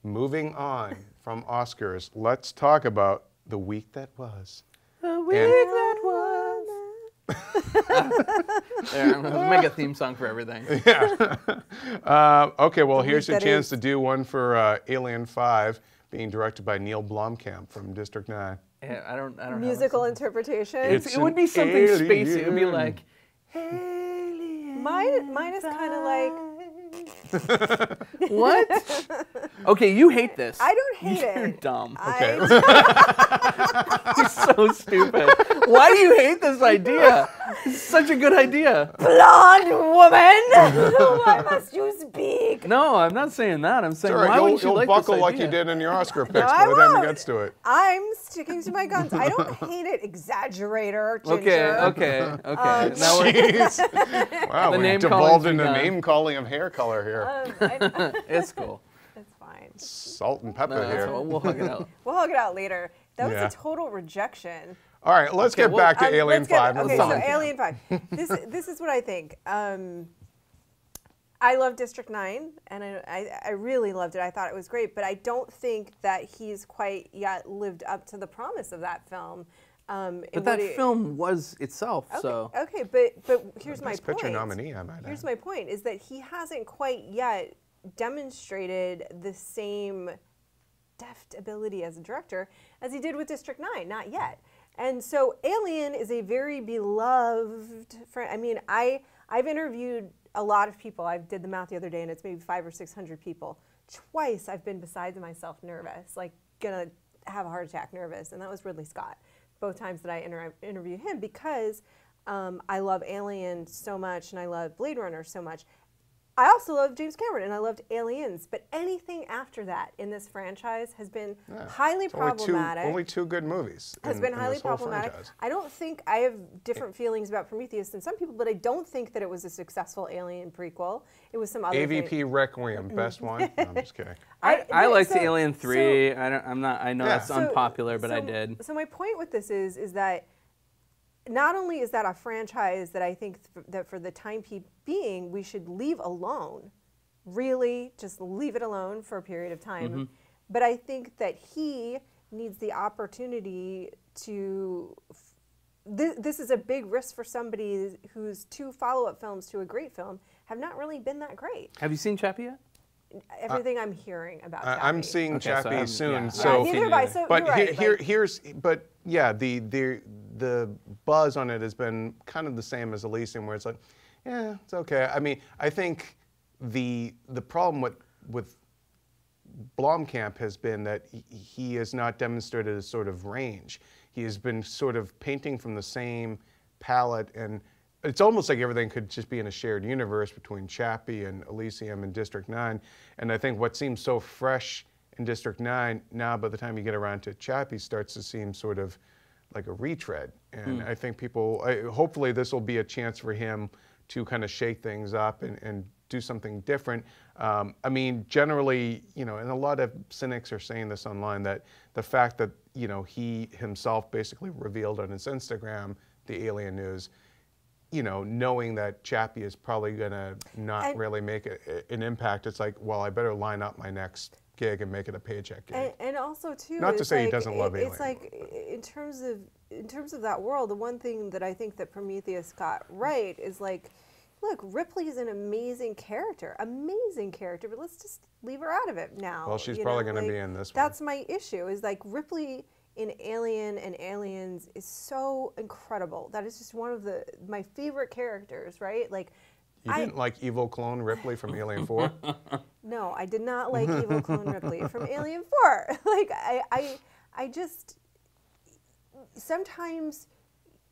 Moving on from Oscars, let's talk about the week that was. The week that was. There, let's make a theme song for everything. Yeah. Okay, well, here's your that chance is. to do one for Alien 5, being directed by Neil Blomkamp from District 9. Yeah, I don't have Musical interpretation. It's it would be an something alien. spacey. It would be like, alien. Mine is kind of like, What? Okay, you hate this. I don't hate You're it. dumb. Okay. You're so stupid. Why do you hate this idea? It's such a good idea. Blonde woman, why must you speak? No, I'm not saying that. I'm saying, All right, why wouldn't you you'll like buckle this like idea? you did in your Oscar picks I by the time won't. it gets to it. I'm sticking to my guns. I don't hate it, exaggerator, Ginger. Okay. Now we're, Jeez. Wow, The we name devolved calling's into begun. name calling of hair color here. it's cool. It's fine. Salt and pepper No, here. that's all. We'll hug it out. We'll hug it out later. That was Yeah. a total rejection. All right, let's get well, back to Alien Let's get- 5. Okay, Move so on. Alien 5. This is what I think. I love District 9, and I really loved it. I thought it was great, but I don't think that he's quite yet lived up to the promise of that film. But that film was itself, so. Okay, but here's my Best point. Picture nominee, I might Here's add. my point, is that he hasn't quite yet demonstrated the same deft ability as a director as he did with District 9, not yet. And so Alien is a very beloved I mean, I've interviewed a lot of people. I did the math the other day, and it's maybe 500 or 600 people. Twice I've been beside myself nervous, like gonna have a heart attack nervous, and that was Ridley Scott. Both times that I interviewed him, because I love Alien so much and I love Blade Runner so much. I also love James Cameron and I loved Aliens, but anything after that in this franchise has been highly problematic. Only two good movies. Has been highly problematic. I don't think I have different feelings about Prometheus than some people, but I don't think that it was a successful Alien prequel. It was some other AVP thing. Requiem, best one. No, I'm just kidding. I liked Alien 3. I know that's unpopular, but I did. So my point with this is that not only is that a franchise that I think that for the time being we should leave alone, really just leave it alone for a period of time, but I think that he needs the opportunity to, this is a big risk for somebody whose 2 follow-up films to a great film have not really been that great. Have you seen Chappie yet? Everything I'm hearing about Chappie. I'm seeing Chappie soon. Neither have I. So but right, the buzz on it has been kind of the same as Elysium, where it's like, yeah, it's okay. I mean, I think the problem with Blomkamp has been that he has not demonstrated a sort of range. He has been sort of painting from the same palette, and it's almost like everything could just be in a shared universe between Chappie and Elysium and District 9. And I think what seems so fresh in District 9, now by the time you get around to Chappie, starts to seem sort of like a retread. And I think hopefully this will be a chance for him to kind of shake things up and do something different. I mean, generally, and a lot of cynics are saying this online, that the fact that, he himself basically revealed on his Instagram the Alien news, knowing that Chappie is probably going to not really make an impact, it's like, well, I better line up my next gig and make it a paycheck gig. And also, too, not to say he doesn't love Alien. It's like, in terms of that world, the one thing that I think that Prometheus got right is like, look, Ripley is an amazing character, but let's just leave her out of it now. Well, she's probably going to be in this one. That's my issue, is like Ripley in Alien and Aliens is so incredible. That is just one of my favorite characters, right? Like, you didn't like evil clone Ripley from Alien 4? No, I did not like evil clone Ripley from Alien 4. Like, I just, sometimes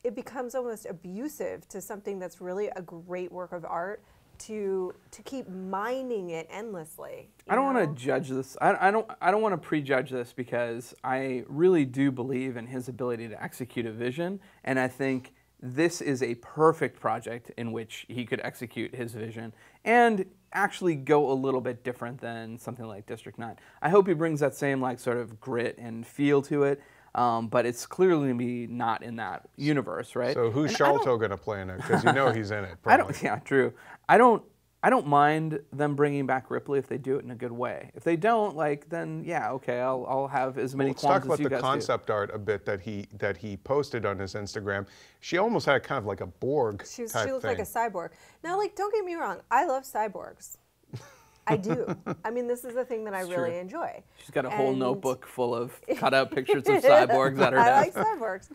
it becomes almost abusive to something that's really a great work of art to keep mining it endlessly. I don't want to judge this. I don't want to prejudge this, because I really do believe in his ability to execute a vision, and I think this is a perfect project in which he could execute his vision and actually go a little bit different than something like District 9. I hope he brings that same sort of grit and feel to it. But it's clearly going to be not in that universe, right? So who's Sholto going to play in it? Because he's in it. Probably. True. I don't mind them bringing back Ripley if they do it in a good way. If they don't, then yeah, okay, I'll have as many qualms as you guys do. Let's talk about the concept art a bit that he posted on his Instagram. She almost had kind of like a Borg She looked like a cyborg. Now, don't get me wrong, I love cyborgs. I do. I mean, this is the thing that I really enjoy. She's got a whole notebook full of cut-out pictures of cyborgs at her desk. I like cyborgs.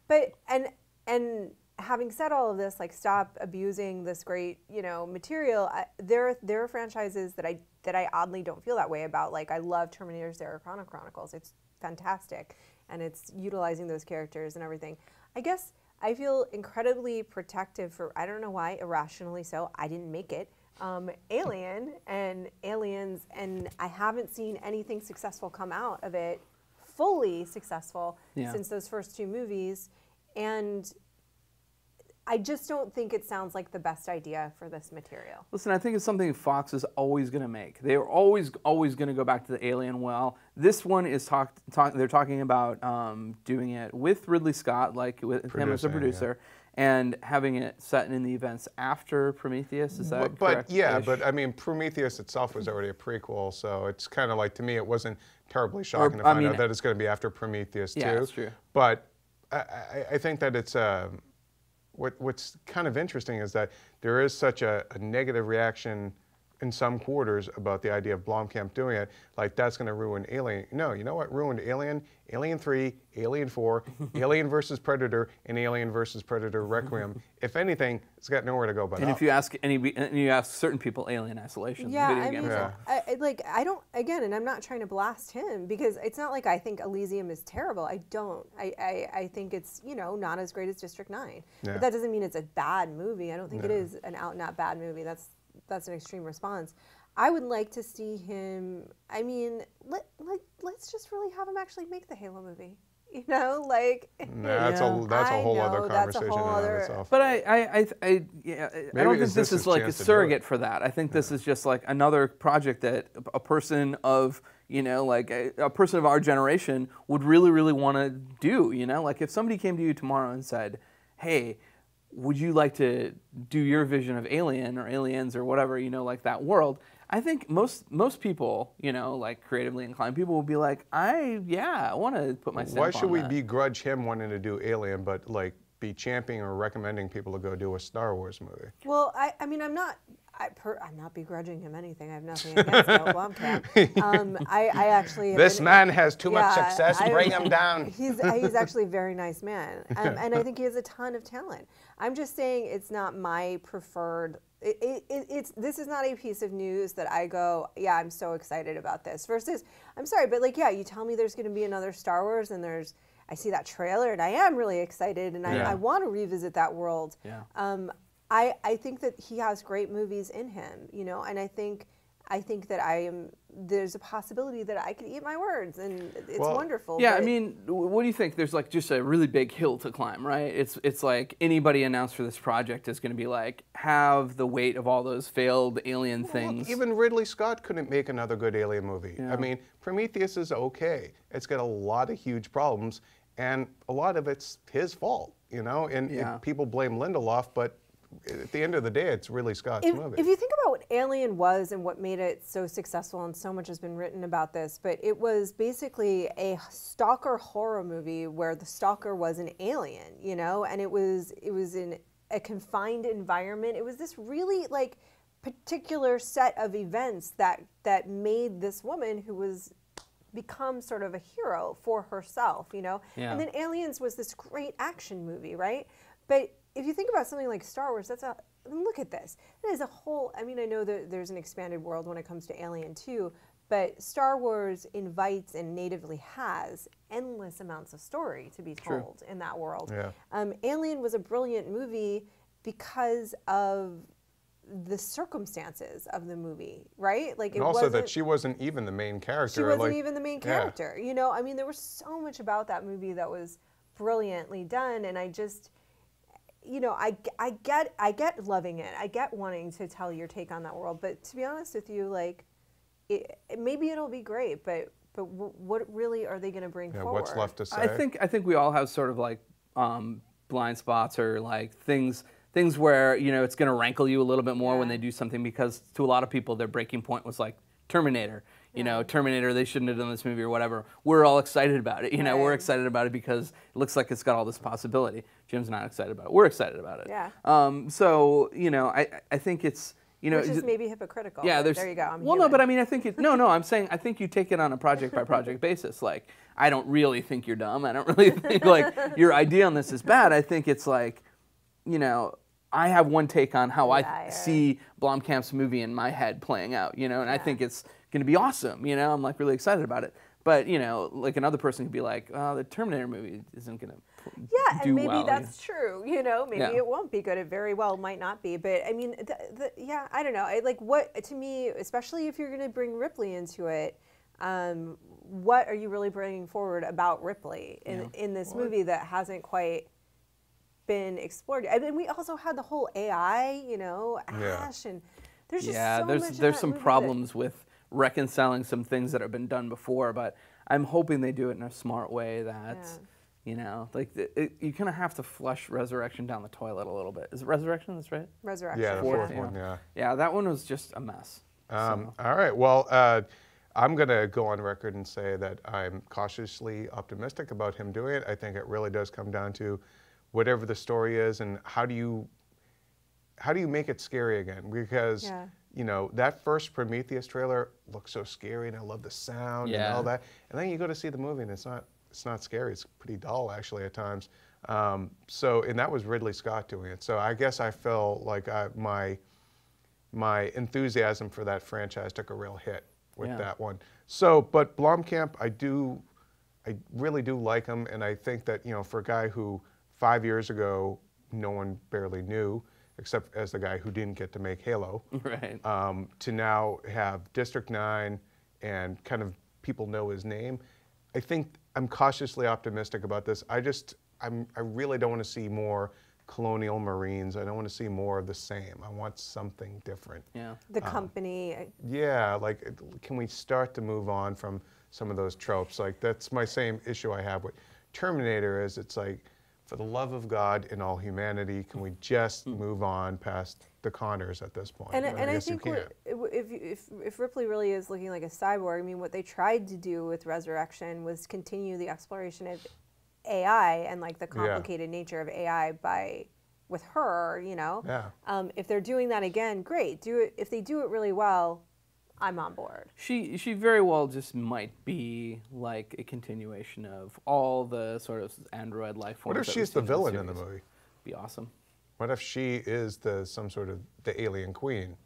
But, and having said all of this, stop abusing this great, material. There are franchises that I oddly don't feel that way about. I love Terminator Sarah Connor Chronicles. It's fantastic, and it's utilizing those characters and everything. I guess I feel incredibly protective for, I don't know why, irrationally so. I didn't make it. Alien and Aliens, and I haven't seen anything successful come out of it, fully successful, since those first 2 movies, and I just don't think it sounds like the best idea for this material. Listen, I think it's something Fox is always going to make. They are always going to go back to the Alien well. This one is they're talking about doing it with Ridley Scott, with him as a producer. Yeah. And having it set in the events after Prometheus, is that correct? But I mean, Prometheus itself was already a prequel, so it's kind of to me, it wasn't terribly shocking to find out that it's going to be after Prometheus too. Yeah, that's true. But I think that it's what's kind of interesting is that there is such a negative reaction in some quarters about the idea of Blomkamp doing it, like that's going to ruin Alien. No, you know what ruined Alien? Alien 3, Alien 4, Alien vs. Predator, and Alien vs. Predator Requiem. If anything, it's got nowhere to go but and up. if you ask certain people, Alien Isolation. Yeah, the video game. I don't, again, and I'm not trying to blast him because it's not like I think Elysium is terrible. I don't. I think it's, you know, not as great as District 9. Yeah. But that doesn't mean it's a bad movie. I don't think it is an out and out bad movie. That's an extreme response. I would like to see him, I mean, let's just really have him actually make the Halo movie. You know, like that's a whole other conversation in and of itself. But I don't think this is like a surrogate for that. I think this is just like another project that a person of, you know, like a person of our generation would really, really want to do. You know, like if somebody came to you tomorrow and said, "Hey, would you like to do your vision of Alien or Aliens or whatever, you know, like that world?" I think most people, you know, like creatively inclined people will be like, I want to put my stamp on that. Why should we begrudge him wanting to do Alien, but like be championing or recommending people to go do a Star Wars movie? Well, I mean, I'm not begrudging him anything. I have nothing against Noah Blomkamp. I actually this man has too much success. Bring him down. He's actually a very nice man, and I think he has a ton of talent. I'm just saying it's not my preferred. This is not a piece of news that I go, yeah, I'm so excited about this. Versus, I'm sorry, but like, yeah, you tell me there's going to be another Star Wars, and I see that trailer, and I am really excited, and I want to revisit that world. Yeah. I think that he has great movies in him, you know, and I think that there's a possibility that I could eat my words, and it's wonderful. Yeah, I mean, what do you think? There's like just a really big hill to climb, right? It's like anybody announced for this project is going to be like, have the weight of all those failed Alien things. Even Ridley Scott couldn't make another good Alien movie. Yeah. I mean, Prometheus is okay. It's got a lot of huge problems, and a lot of it's his fault, you know, and people blame Lindelof, but at the end of the day, it's really Scott's movie. If you think about what Alien was and what made it so successful, and so much has been written about this, but it was basically a stalker horror movie where the stalker was an alien, you know, and it was in a confined environment. It was this really like particular set of events that made this woman who was become sort of a hero for herself, you know. Yeah. And then Aliens was this great action movie, right? But if you think about something like Star Wars, look at this. That is a whole, I mean, I know that there's an expanded world when it comes to Alien too, but Star Wars invites and natively has endless amounts of story to be told in that world. Yeah. Alien was a brilliant movie because of the circumstances of the movie, right? Like and also that she wasn't even the main character. She wasn't even the main character. You know, I mean, there was so much about that movie that was brilliantly done, and I just, you know, I get loving it. I get wanting to tell your take on that world. But to be honest with you, like, maybe it'll be great, but what really are they going to bring forward? What's left to say? I think we all have sort of like blind spots or like things where, you know, it's going to rankle you a little bit more when they do something, because to a lot of people their breaking point was like Terminator. You know, Terminator, they shouldn't have done this movie or whatever. We're all excited about it. You know, we're excited about it because it looks like it's got all this possibility. Jim's not excited about it. We're excited about it. Yeah. So, you know, I think it's, you know. Which is maybe hypocritical. Yeah, there you go. I'm well, human. no, but I mean, I think I'm saying I think you take it on a project by project basis. Like, I don't really think you're dumb. I don't really think like your idea on this is bad. I think it's like, you know, I have one take on how I see Blomkamp's movie in my head playing out, you know, and I think it's going to be awesome, you know. I'm like really excited about it. But, you know, like another person could be like, oh, the Terminator movie isn't going to do and maybe well, that's true, you know. Maybe it won't be good. It very well might not be. But, I mean, I don't know. Like, what, to me, especially if you're going to bring Ripley into it, what are you really bringing forward about Ripley in this movie that hasn't quite been explored? I mean, we also had the whole AI, you know, Ash, and there's just so much there's some problems with reconciling some things that have been done before, but I'm hoping they do it in a smart way that, you know, like you kind of have to flush Resurrection down the toilet a little bit. Is it Resurrection? That's right? Resurrection. Yeah, the fourth one, yeah. Yeah, that one was just a mess. All right, well, I'm going to go on record and say that I'm cautiously optimistic about him doing it. I think it really does come down to whatever the story is, and how do you make it scary again? Because you know, that first Prometheus trailer looked so scary, and I love the sound and all that. And then you go to see the movie, and it's not scary. It's pretty dull, actually, at times. And that was Ridley Scott doing it. So I guess I felt like my enthusiasm for that franchise took a real hit with that one. So, but Blomkamp, I really do like him, and I think that, you know, for a guy who 5 years ago no one barely knew, except as the guy who didn't get to make Halo, right? To now have District 9 and kind of people know his name, I think I'm cautiously optimistic about this. I really don't want to see more colonial Marines. I don't want to see more of the same. I want something different. Yeah. The company. Yeah, like, can we start to move on from some of those tropes? Like, that's my same issue I have with Terminator is it's like, for the love of God and all humanity, can we just move on past the Connors at this point? And I think if Ripley really is looking like a cyborg, I mean, what they tried to do with Resurrection was continue the exploration of AI and like the complicated nature of AI with her, you know. Yeah. If they're doing that again, great. Do it. If they do it really well, I'm on board. She very well just might be like a continuation of all the sort of android life forms. What if she's the villain in the movie? Be awesome. What if she is some sort of the alien queen?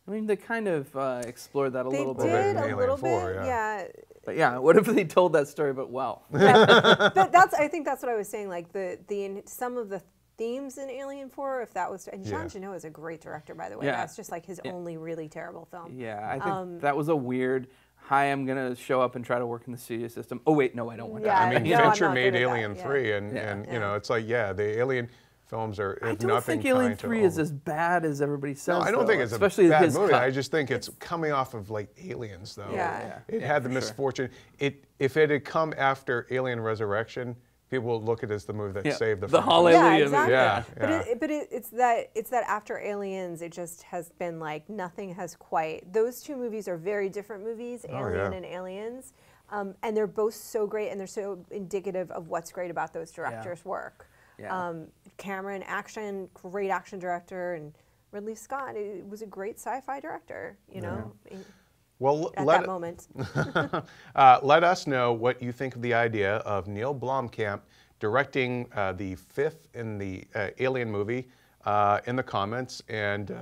I mean, they kind of explored that a little bit. They did a little bit, yeah. But yeah, what if they told that story but well? Yeah, I think that's what I was saying. Like some of the themes in Alien 4, if that was, and Jean Genot is a great director, by the way. That's just like his only really terrible film. Yeah, I think that was a weird, hi, I'm going to show up and try to work in the studio system. Oh, wait, no, I don't want that. I mean, Fincher made Alien 3, and you know, it's like, the Alien films are, I don't think Alien 3 is as bad as everybody says. No, I don't think it's especially a bad his movie. cut. I just think it's coming off of like Aliens, though. Yeah. It had the misfortune. If it had come after Alien Resurrection, people would look at it as the movie that saved the franchise. Hallelujah. Exactly. But it's that after Aliens, it just has been like nothing has quite. Those two movies are very different movies, Alien and Aliens, and they're both so great, and they're so indicative of what's great about those directors' work. Yeah. Cameron, great action director, and Ridley Scott, it was a great sci-fi director, you know. Well, at that moment. Let us know what you think of the idea of Neil Blomkamp directing the fifth in the Alien movie in the comments, and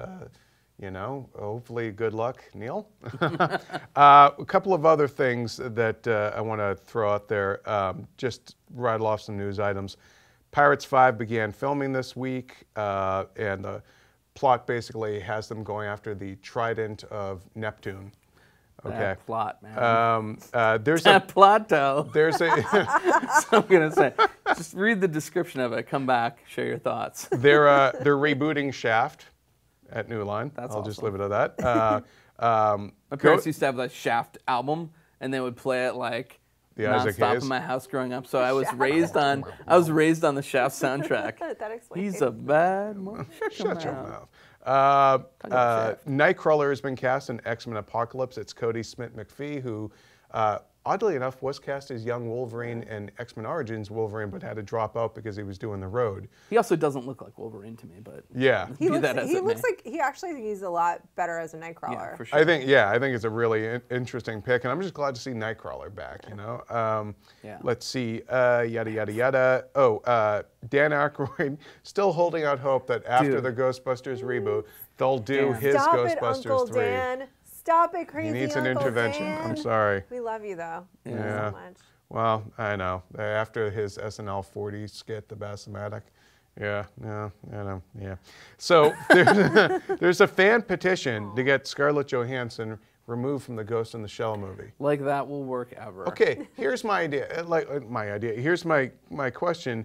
you know, hopefully good luck, Neil. A couple of other things that I want to throw out there, just rattle off some news items. Pirates 5 began filming this week, and the plot basically has them going after the Trident of Neptune. Okay. That plot, man. There's that plot, though. There's a. So I'm gonna say, just read the description of it. Come back, share your thoughts. They're rebooting Shaft at New Line. That's I'll awesome. just leave it at that. My parents used to have the Shaft album, and they would play it like nonstop in my house growing up. So I was raised on the Shaft soundtrack. That explains. He's a bad man. Shut your mouth. Nightcrawler has been cast in X-Men Apocalypse. It's Cody Smith-McPhee, who, oddly enough, was cast as young Wolverine in X-Men Origins Wolverine, but had to drop out because he was doing the road. He also doesn't look like Wolverine to me, but he actually think he's a lot better as a Nightcrawler. Yeah, for sure. I think it's a really interesting pick, and I'm just glad to see Nightcrawler back. You know, let's see, yada yada yada. Oh, Dan Aykroyd still holding out hope that after the Ghostbusters reboot, they'll do his Stop Ghostbusters it, Uncle 3. Dan. Stop it, crazy Uncle Dan. He needs an intervention. I'm sorry. We love you, though. Yeah. So much. Well, I know. After his SNL 40 skit, The Bass-O-Matic. Yeah. So there's a fan petition to get Scarlett Johansson removed from the Ghost in the Shell movie. Like that will work ever. Okay, here's my idea. Here's my question.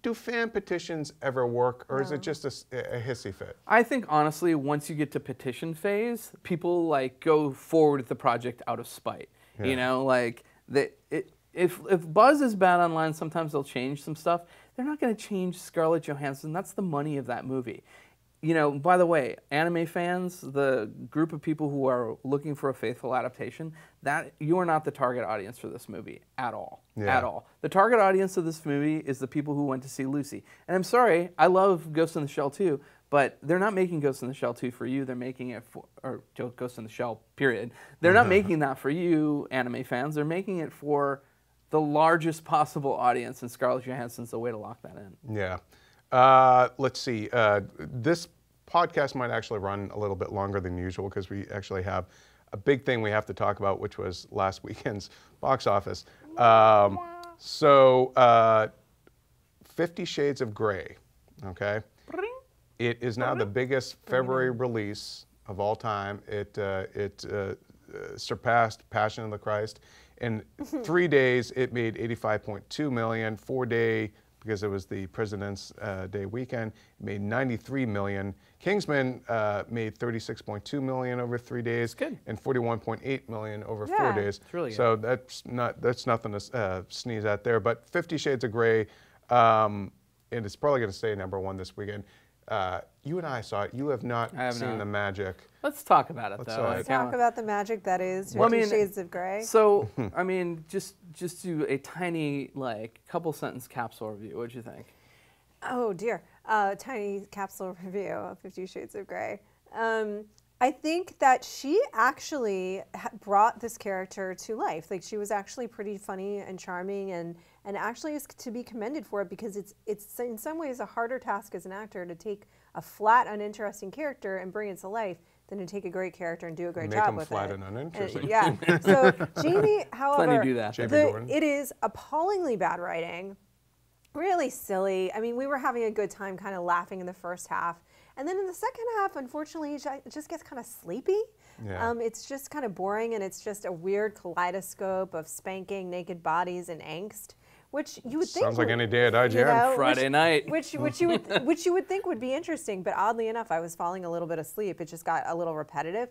Do fan petitions ever work, or is it just a hissy fit? I think honestly, once you get to petition phase, people like go forward with the project out of spite. Yeah. You know, like if buzz is bad online, sometimes they'll change some stuff. They're not going to change Scarlett Johansson. That's the money of that movie. You know, by the way, anime fans, the group of people who are looking for a faithful adaptation, that you are not the target audience for this movie at all. Yeah. At all. The target audience of this movie is the people who went to see Lucy. And I'm sorry, I love Ghost in the Shell too, But they're not making Ghost in the Shell 2 for you. They're making it for, or Ghost in the Shell, period. They're not making that for you, anime fans. They're making it for the largest possible audience, and Scarlett Johansson's the way to lock that in. Yeah. Let's see. This podcast might actually run a little bit longer than usual because we actually have a big thing we have to talk about, which was last weekend's box office. 50 Shades of Grey, okay? It is now the biggest February release of all time. It surpassed Passion of the Christ. In 3 days, it made $85.2 million. 4 day, because it was the President's Day weekend, it made $93 million. Kingsman made $36.2 million over 3 days, and $41.8 million over 4 days. It's really good. So that's nothing to sneeze at there. But 50 Shades of Grey, and it's probably going to stay #1 this weekend. You and I saw it. You have not seen the magic. Let's talk about it, though. Let's talk about the magic that is 50 Shades of Grey. So, I mean, just do a tiny, like, couple sentence capsule review. What'd you think? Oh, dear. Tiny capsule review of 50 Shades of Grey. I think that she actually brought this character to life. Like, she was actually pretty funny and charming, and actually is to be commended for it, because it's in some ways a harder task as an actor to take a flat, uninteresting character and bring it to life than to take a great character and do a great job with it. Make them flat and uninteresting. Yeah. So Jamie, however, Plenty do that. it is appallingly bad writing, really silly. I mean, we were having a good time kind of laughing in the first half. And then in the second half, unfortunately, it just gets kind of sleepy. Yeah. It's just kind of boring, and it's just a weird kaleidoscope of spanking naked bodies and angst, which you would think sounds like any day at IGN. Friday night. Which you would think would be interesting, but oddly enough, I was falling a little bit asleep. It just got a little repetitive.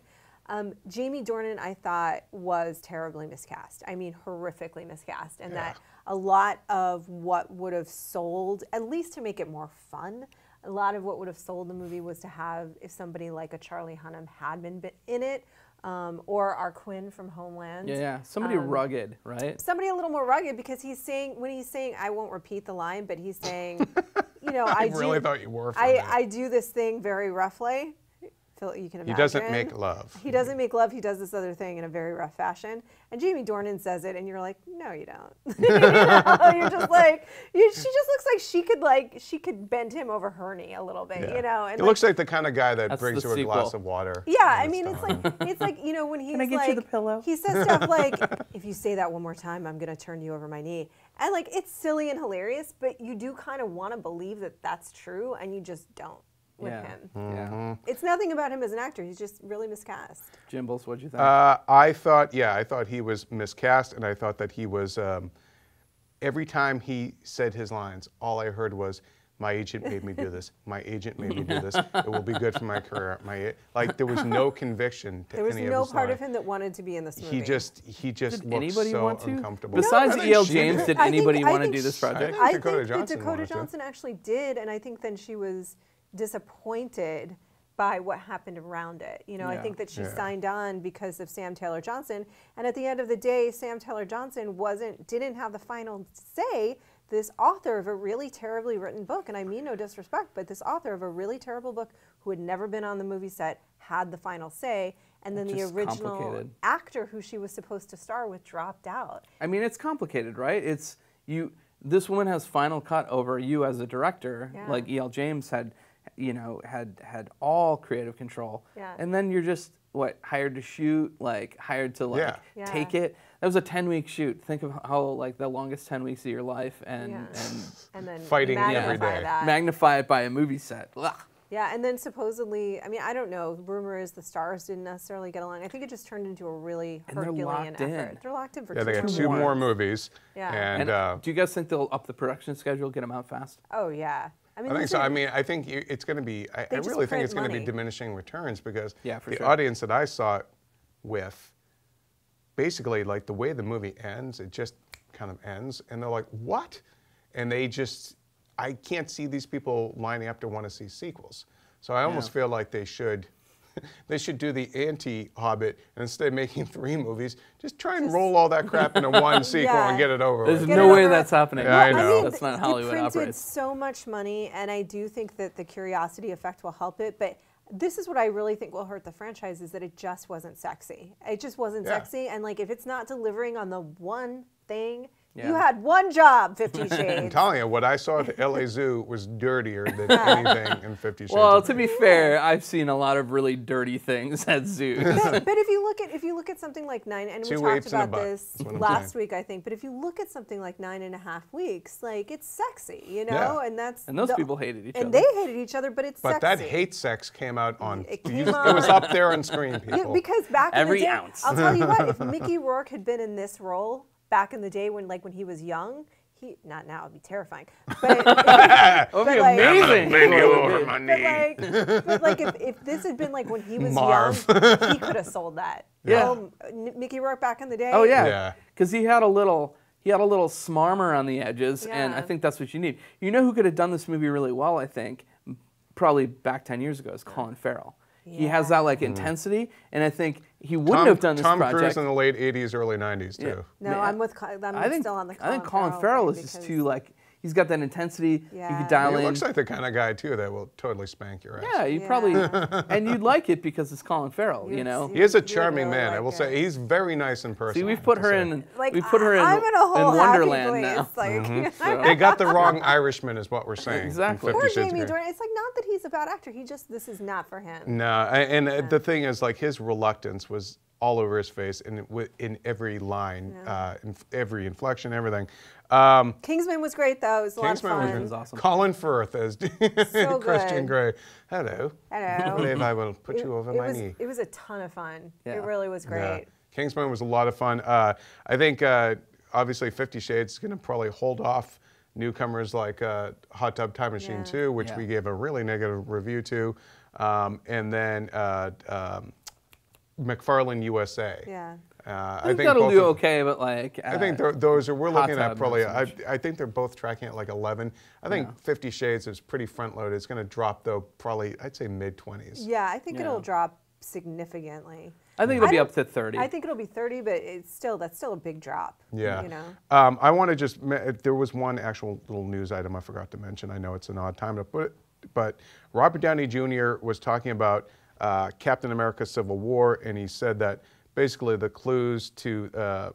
Jamie Dornan, I thought, was terribly miscast. I mean, horrifically miscast, and that a lot of what would have sold, at least to make it more fun, a lot of what would have sold the movie was to have, if somebody like a Charlie Hunnam had been in it, or our Quinn from Homeland. Yeah. Somebody rugged, right? Somebody a little more rugged, because when he's saying, I won't repeat the line, but he's saying, I really thought you were. I do this thing very roughly. You can imagine. He doesn't make love. He doesn't make love. He does this other thing in a very rough fashion. And Jamie Dornan says it, and you're like, no, you don't. You're just like, she just looks like she could bend him over her knee a little bit, And it looks like the kind of guy that brings you a glass of water. Yeah, I mean, it's like when he's Can I get you the pillow? He says stuff like, if you say that one more time, I'm gonna turn you over my knee. And like, it's silly and hilarious, but you do kind of want to believe that that's true, and you just don't. With him. Yeah. It's nothing about him as an actor. He's just really miscast. Jimbles, what'd you think? I thought he was miscast, and I thought that he was, every time he said his lines, all I heard was, my agent made me do this. My agent made me do this. It will be good for my career. There was no conviction to any of his lines. There was no part of him that wanted to be in this movie. He just looked so uncomfortable. Besides E.L. James, did anybody want to do this project? I think Dakota Johnson actually did, and I think then she was disappointed by what happened around it. I think that she signed on because of Sam Taylor Johnson, and at the end of the day, Sam Taylor Johnson didn't have the final say. This author of a really terribly written book, and I mean no disrespect, but this author of a really terrible book who had never been on the movie set had the final say, and then the original actor who she was supposed to star with dropped out. I mean, it's complicated, right? This woman has final cut over you as a director, like E.L. James had all creative control. Yeah. And then you're just, hired to shoot, hired to take it. That was a 10-week shoot. Think of how, the longest 10 weeks of your life, and then fighting every day. Magnify it by a movie set. Ugh. Yeah, and then supposedly, I mean, I don't know, rumor is the stars didn't necessarily get along. I think it just turned into a really Herculean effort. They're locked in for 2 more. Yeah, they got 2 more movies. Yeah. And do you guys think they'll up the production schedule, get them out fast? Oh, yeah. I think so. I mean, I think it's going to be, I really think it's going to be diminishing returns, because the audience that I saw it with, basically, the way the movie ends, it just kind of ends, and they're like, what? And I can't see these people lining up to want to see sequels. So I almost feel like they should they should do the anti-Hobbit, and instead of making 3 movies, just try and roll all that crap into one sequel and get it over with. There's no way that's happening. Yeah, I know. That's not Hollywood operates. It printed so much money, and I do think that the curiosity effect will help it, but this is what I really think will hurt the franchise, is that it just wasn't sexy. It just wasn't sexy, and like if it's not delivering on the one thing, you had one job, 50 Shades. I'm telling you, what I saw at the LA Zoo was dirtier than anything in 50 Shades. Well, to be fair, I've seen a lot of really dirty things at zoos. But if you look at something like and we talked about this last week, I think. But if you look at something like 9.5 Weeks, like it's sexy, you know, and those people hated each other. And they hated each other, but it's sexy. But that hate sex came out on. It was up there on screen, people. Yeah, because back in the day, ounce. I'll tell you what, if Mickey Rourke had been in this role back in the day when he was young, not now, it'd be terrifying. But it'd be amazing. But like if this had been like when he was Marv. young, he could have sold that. Yeah. Mickey Rourke back in the day. Oh yeah. Because he had a little smarmer on the edges, and I think that's what you need. You know who could have done this movie really well, I think, probably back 10 years ago, is Colin Farrell. Yeah. He has that like intensity, and I think he wouldn't have done this project. Tom Cruise in the late 80s, early 90s too. Yeah. No, I'm still on the Colin Farrell. I think Colin Farrell is just too like, he's got that intensity. Yeah. You could dial in. He looks like the kind of guy too that will totally spank your ass. Yeah, you probably, and you'd like it because it's Colin Farrell, you know. He is a charming man. I will say he's very nice in person. See, we've put her in. Like, we've put her in. I'm in a whole Wonderland now. Like, They got the wrong Irishman, is what we're saying. Exactly. Poor Jamie Dornan. It's like not that he's a bad actor. This is not for him. No, and the thing is, like, his reluctance was all over his face, and in every line, in every inflection, everything. Kingsman was great, though. It was a lot of fun. Kingsman was awesome. Colin Firth as So Christian good. Grey. Hello. Hello. I believe I will put you over my knee. It was a ton of fun. Yeah. It really was great. Yeah. Kingsman was a lot of fun. I think, obviously, 50 Shades is going to probably hold off newcomers like Hot Tub Time Machine 2, which we gave a really negative review to, and then McFarlane USA. Yeah. I think that'll do okay, but like I think those are, we're looking at probably, I think they're both tracking at like 11. I think 50 Shades is pretty front loaded. It's going to drop though probably, I'd say mid-20s. Yeah, I think it'll drop significantly. I think it'll be up to 30. I think it'll be 30, but that's still a big drop. Yeah. You know. I want to just, there was one actual little news item I forgot to mention. I know it's an odd time to put it, but Robert Downey Jr. was talking about Captain America: Civil War, and he said that basically the clues to,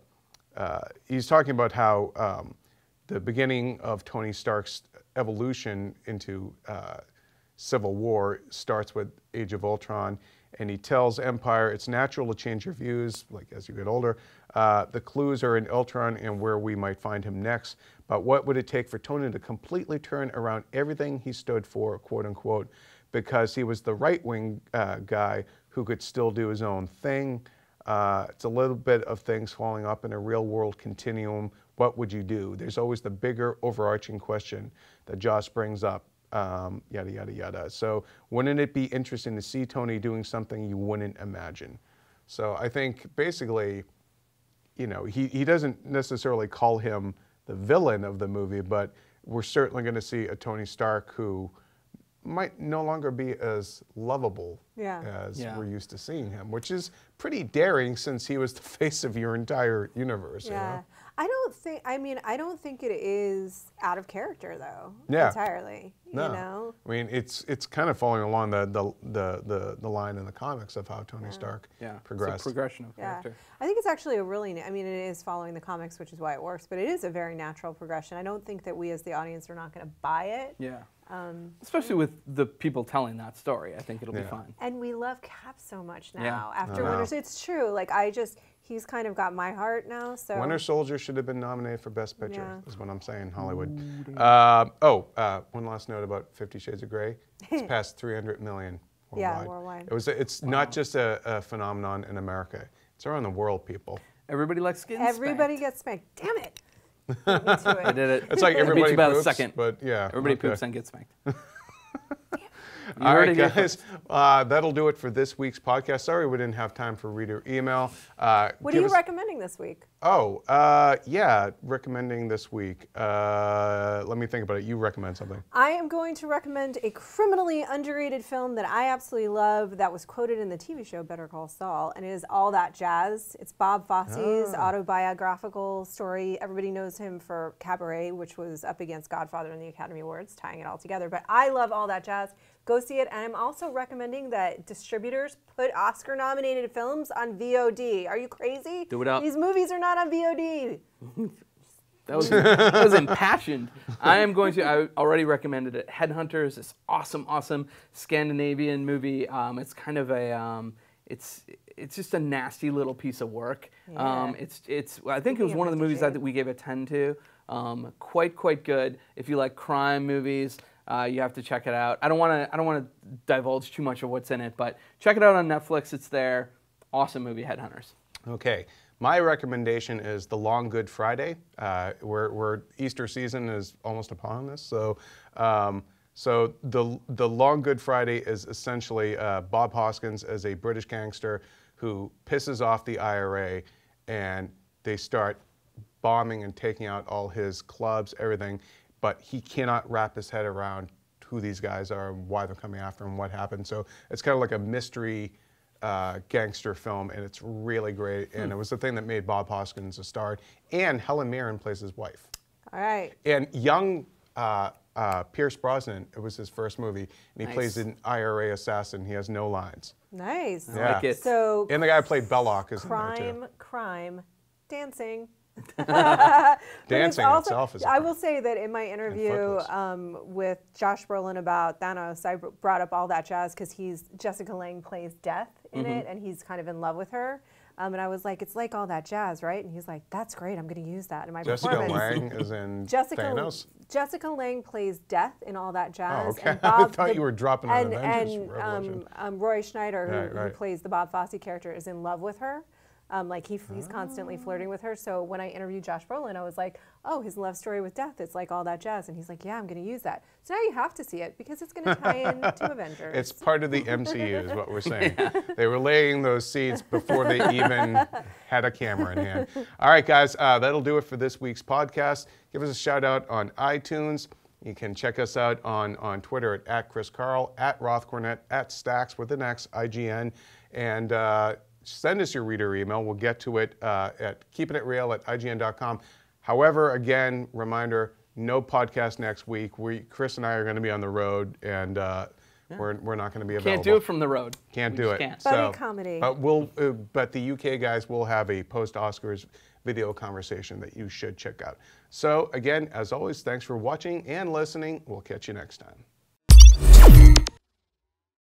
he's talking about how the beginning of Tony Stark's evolution into Civil War starts with Age of Ultron, and he tells Empire it's natural to change your views, like as you get older. The clues are in Ultron and where we might find him next, but what would it take for Tony to completely turn around everything he stood for, quote unquote, because he was the right-wing guy who could still do his own thing. It's a little bit of things falling up in a real-world continuum. What would you do? There's always the bigger overarching question that Joss brings up, yada, yada, yada. So wouldn't it be interesting to see Tony doing something you wouldn't imagine? So I think basically, you know, he doesn't necessarily call him the villain of the movie, but we're certainly going to see a Tony Stark who might no longer be as lovable as we're used to seeing him, which is pretty daring since he was the face of your entire universe. Yeah. You know? I don't think it is out of character though. Yeah. Entirely. No. You know? I mean, it's kind of following along the line in the comics of how Tony Stark progressed. It's a progression of character. I think it's actually it is following the comics, which is why it works, but it is a very natural progression. I don't think that we as the audience are not going to buy it. Yeah. Especially with the people telling that story, I think it'll be fine. And we love Cap so much now. After Winter, it's true. Like he's kind of got my heart now. So Winter Soldier should have been nominated for Best Picture, is what I'm saying, Hollywood. One last note about 50 Shades of Grey. It's past 300 million worldwide. Yeah, worldwide. It's not just a phenomenon in America. It's around the world, people. Everybody likes getting Everybody spanked. gets spanked. Damn it. I did it. It's like everybody about poops, a second. but yeah. Everybody poops and gets spanked. All right, guys. That'll do it for this week's podcast. Sorry we didn't have time for reader email. What are you recommending this week? Yeah, recommending this week. Let me think about it. You recommend something. I am going to recommend a criminally underrated film that I absolutely love that was quoted in the TV show Better Call Saul, and it is All That Jazz. It's Bob Fosse's autobiographical story. Everybody knows him for Cabaret, which was up against Godfather in the Academy Awards, tying it all together. But I love All That Jazz. Go see it. And I'm also recommending that distributors put Oscar-nominated films on VOD. Are you crazy? Do it up. These movies are not on VOD. That was impassioned. I already recommended it. Headhunters, this awesome Scandinavian movie. It's kind of a, it's just a nasty little piece of work. Yeah. I think it was one of the movies that we gave a 10 to. Quite good. If you like crime movies, you have to check it out. I don't want to divulge too much of what's in it, but check it out on Netflix. It's there. Awesome movie, Headhunters. Okay. My recommendation is The Long Good Friday. Where Easter season is almost upon us. So the Long Good Friday is essentially Bob Hoskins as a British gangster who pisses off the IRA, and they start bombing and taking out all his clubs, everything. But he cannot wrap his head around who these guys are and why they're coming after him, what happened. So it's kind of like a mystery gangster film, and it's really great. And it was the thing that made Bob Hoskins a star. And Helen Mirren plays his wife. All right. And young Pierce Brosnan, it was his first movie, and he plays an IRA assassin. He has no lines. Nice. Yeah. I like it. So And the guy who played Belloc is in there too. Crime, dancing. Dancing itself is. I will say that in my interview with Josh Brolin about Thanos, I brought up All That Jazz because Jessica Lange plays Death in it, and he's kind of in love with her. And I was like, it's like All That Jazz, right? And he's like, that's great. I'm going to use that in my performance. Jessica Lange is in Thanos? Jessica Lange plays Death in All That Jazz. Oh, okay. And Bob, I thought you were dropping an Avengers Revolution. Roy Schneider, who Right. plays the Bob Fosse character, is in love with her. He's constantly flirting with her. So when I interviewed Josh Brolin, I was like, oh, his love story with Death, it's like All That Jazz. And he's like, yeah, I'm going to use that. So now you have to see it because it's going to tie into Avengers. It's part of the MCU is what we're saying. They were laying those seeds before they even had a camera in hand. All right, guys, that'll do it for this week's podcast. Give us a shout out on iTunes. You can check us out on Twitter at Chris Carl, at Roth Cornett, at Stacks with an X, IGN. And send us your reader email. We'll get to it at keepin-it-real@ign.com. However, again, reminder, no podcast next week. Chris and I are going to be on the road, and we're not going to be available. Can't do it from the road. Can't do it. Can't. Buddy comedy. But the UK guys will have a post-Oscars video conversation that you should check out. So again, as always, thanks for watching and listening. We'll catch you next time.